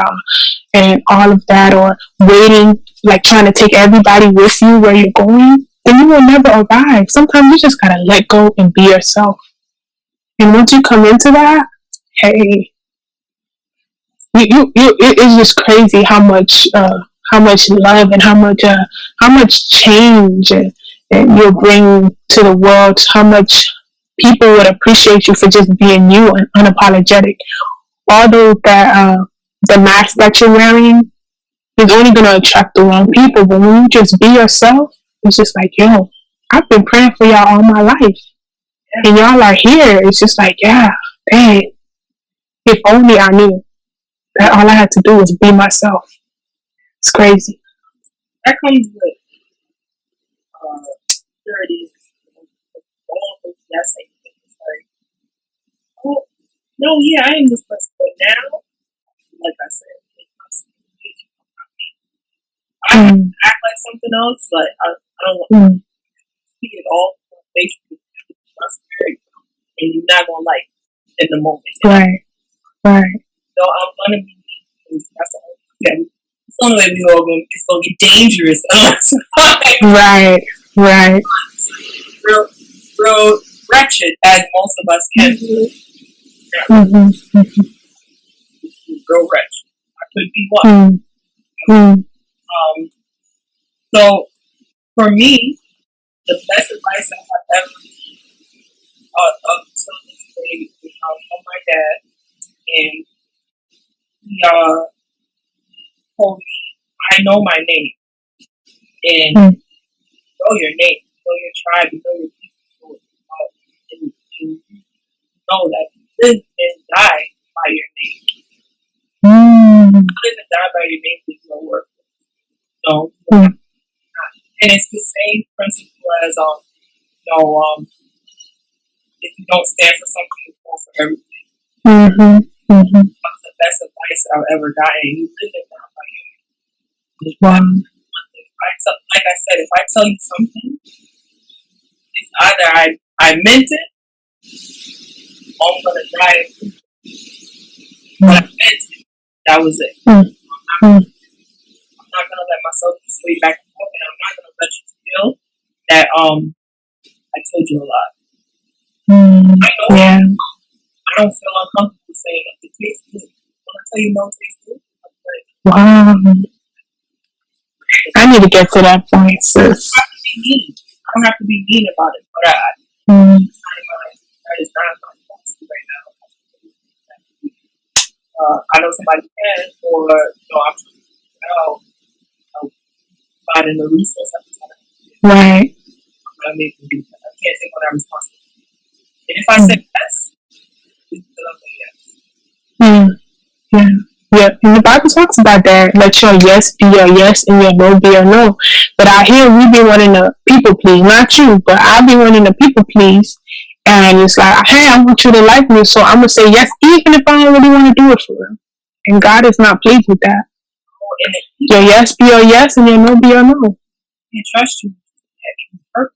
[SPEAKER 2] and all of that, or waiting, like trying to take everybody with you where you're going, then you will never arrive. Sometimes you just got to let go and be yourself. And once you come into that, hey, it's just crazy how much love and how much change and you'll bring to the world, how much people would appreciate you for just being you and unapologetic. Although that the mask that you're wearing is only going to attract the wrong people, but when you just be yourself, it's just like, yo, I've been praying for y'all all my life. Yeah. And y'all are here. It's just like, yeah, dang. If only I knew that all I had to do was be myself. It's crazy.
[SPEAKER 3] That comes with purity. That's like, oh, no, yeah, I am this person. But now, like I said, I have to act like something else, but I don't want to see it all basically prosperity, and you're not gonna like it in the moment.
[SPEAKER 2] Right.
[SPEAKER 3] So I'm gonna be. That's the only way. It's the only way we all going. It's gonna get dangerous.
[SPEAKER 2] Right.
[SPEAKER 3] Real wretched as most of us can be. Real wretched. I could be one. So for me, the best advice I have ever until this day from my dad, and he told me, I know my name, and know your name, know your tribe, know your people, and you know that you live and die by your name. You live and die by your name with no work. So, and it's the same principle as if you don't stand for something, you fall for everything. That's the best advice I've ever gotten. You live and die by your name. Like I said, if I tell you something, it's either I meant it or I'm gonna die. But I meant it. That was it. I'm not gonna let myself be swayed back and forth, and I'm not gonna let you feel that I told you a lot. I know I don't feel uncomfortable saying it tastes good. When I tell you no, it tastes good.
[SPEAKER 2] Wow. I need to get to that point, sis.
[SPEAKER 3] I don't have to be mean about it, but that is not my philosophy right now. I know somebody can, or I'm providing the resource at the time.
[SPEAKER 2] Right.
[SPEAKER 3] I'm gonna make them do that. I can't take on that responsibility. And if I say yes, it's still a yes.
[SPEAKER 2] Yeah, and the Bible talks about that. Let your yes be your yes and your no be your no. But out here, we be wanting to people please. Not you, but I be wanting to people please. And it's like, hey, I want you to like me, so I'm going to say yes, even if I don't really want to do it for real. And God is not pleased with that. Your yes be your yes and your no be your no.
[SPEAKER 3] He trusts you. Perfect.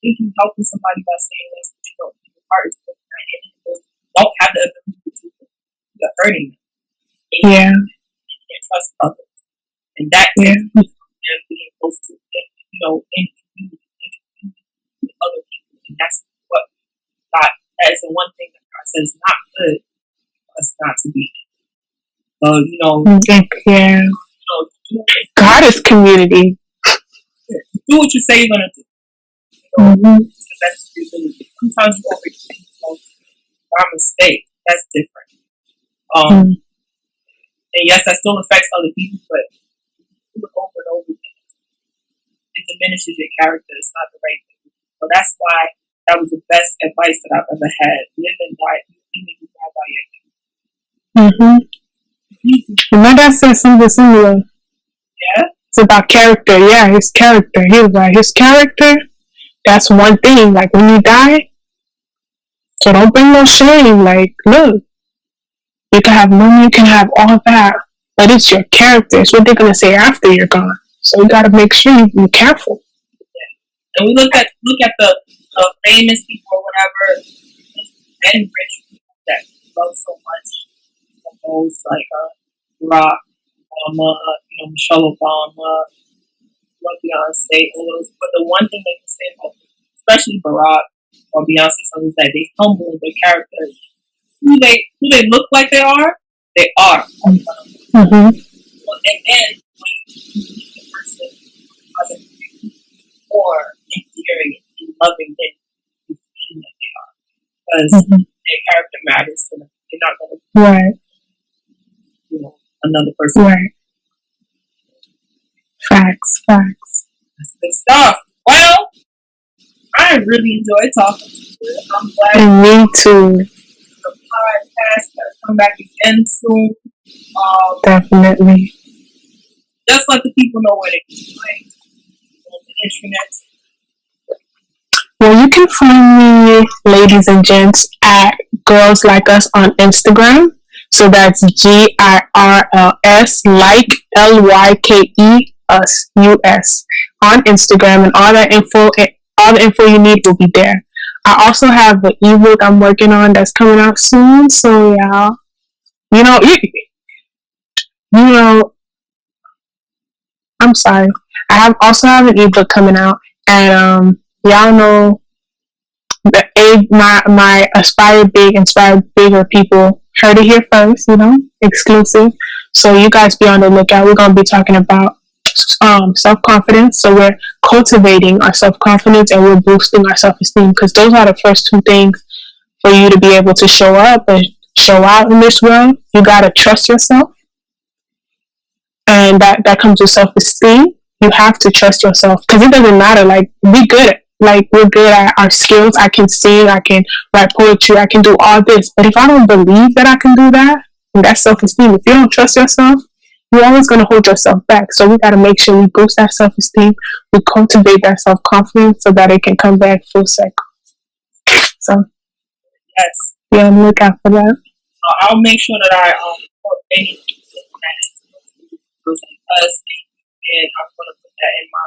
[SPEAKER 3] If you helping somebody by saying this, but you don't, your heart is not in it. Don't have the ability to do it. You're hurting them.
[SPEAKER 2] Yeah.
[SPEAKER 3] You can't trust others. And that takes being close to, in with other people. And that's what God, that is the one thing that God says is not good for us not to be. So,
[SPEAKER 2] God is community.
[SPEAKER 3] Do what you say you're going to do. That's your ability. Sometimes you overthink by mistake. That's different. And yes, that still affects other people, but you do it over and over again. It diminishes your character. It's not the right thing. So that's why that was the best advice that I've ever had. Live and die. Live and die by your name.
[SPEAKER 2] My dad said something similar.
[SPEAKER 3] Yeah?
[SPEAKER 2] It's about character. Yeah, his character. He was like, his character, that's one thing. Like, when you die, so don't bring no shame. Like, look, you can have money, you can have all that, but it's your character. It's what they're going to say after you're gone. So you got to make sure you're careful.
[SPEAKER 3] Yeah. And we look at the famous people or whatever, and rich people that love so much. Those like Barack Obama, Michelle Obama, Beyonce, all those. But the one thing they can say about, especially Barack or Beyonce, is that they humble in their character. Who they look like they are. And then when you meet the person more endearing and loving than you feel that they are, because their character matters to them. They're not going to another person.
[SPEAKER 2] Right. Facts.
[SPEAKER 3] That's good stuff. Well, I really enjoyed talking to you. I'm glad.
[SPEAKER 2] And me too.
[SPEAKER 3] The podcast has come back again soon.
[SPEAKER 2] Definitely.
[SPEAKER 3] Just let the people know where they can find on the internet.
[SPEAKER 2] Well, you can find me, ladies and gents, at Girls Like Us on Instagram. So that's GIRLS, like LYKE us, US, on Instagram, and all the info you need will be there. I also have an ebook I'm working on that's coming out soon. So y'all, you know, I'm sorry. I also have an ebook coming out, and y'all know my Aspire Big, Inspire Bigger people heard it here first, exclusive. So you guys be on the lookout. We're gonna be talking about self-confidence. So we're cultivating our self-confidence and we're boosting our self-esteem, because those are the first two things for you to be able to show up and show out in this world. You gotta trust yourself, and that comes with self-esteem. You have to trust yourself, because it doesn't matter. Like, we're good at our skills. I can sing, I can write poetry, I can do all this. But if I don't believe that I can do that, that's self-esteem. If you don't trust yourself, you're always going to hold yourself back. So we got to make sure we boost that self-esteem, we cultivate that self-confidence so that it can come back full circle. So,
[SPEAKER 3] yes,
[SPEAKER 2] be on the lookout for that.
[SPEAKER 3] I'll make sure that I put any Girls Like Us, and I'm going to put that in my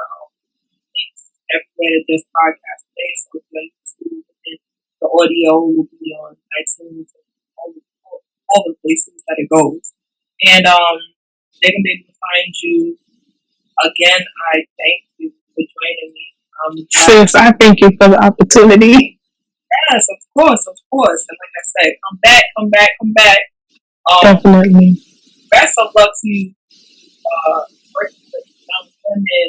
[SPEAKER 3] links everywhere that this podcast is. So the audio will be on iTunes and all the places that it goes. And they can be able to find you. Again, I thank you for joining me.
[SPEAKER 2] Sis, I thank you for the opportunity.
[SPEAKER 3] Yes, of course. And like I said, come back.
[SPEAKER 2] Definitely.
[SPEAKER 3] Best of luck to you working with young women,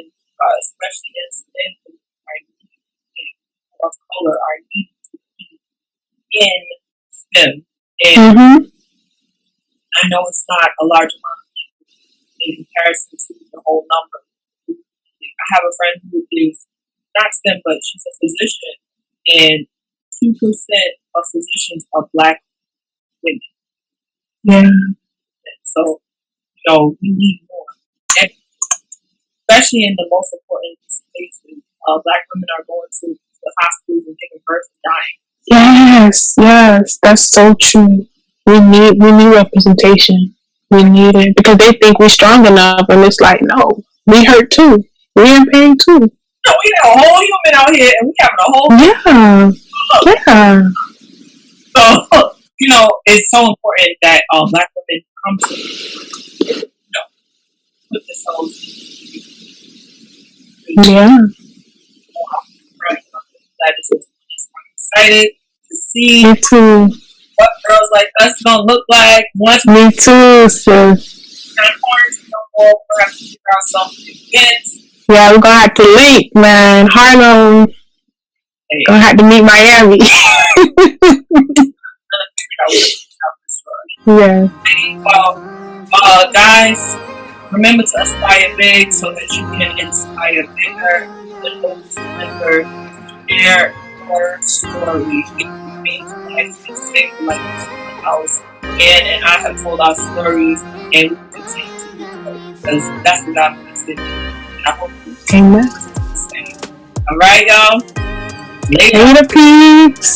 [SPEAKER 3] especially in STEM, of color, are needed to be in STEM. And I know it's not a large amount of people in comparison to the whole number. I have a friend who is not STEM, but she's a physician, and 2% of physicians are Black women.
[SPEAKER 2] Yeah.
[SPEAKER 3] So, we need more. And especially in the most important spaces, Black women are going to the hospitals and giving birth and dying.
[SPEAKER 2] Yes, that's so true. We need representation. We need it, because they think we're strong enough, and it's like, no, we hurt too. We in pain too.
[SPEAKER 3] No, we got a whole human out here, and we having a whole
[SPEAKER 2] yeah.
[SPEAKER 3] So it's so important that Black women come to put this whole.
[SPEAKER 2] Yeah.
[SPEAKER 3] I'm excited to see
[SPEAKER 2] Me too.
[SPEAKER 3] what Girls Like Us gonna look like once.
[SPEAKER 2] Me too, sis.
[SPEAKER 3] Kind of quarantine no more. We're gonna have to figure out something events.
[SPEAKER 2] Yeah, we're gonna have to link, man. Harlem.
[SPEAKER 3] Hey.
[SPEAKER 2] Gonna have to meet Miami. Yeah.
[SPEAKER 3] Well, guys, remember to aspire big so that you can inspire bigger. And those remember to share your story. It means life and save life in house. And I have told our stories, and we will continue to do so, because that's what God wants to do. And I hope you
[SPEAKER 2] Amen.
[SPEAKER 3] do the same. All right, y'all.
[SPEAKER 2] Later, peeps.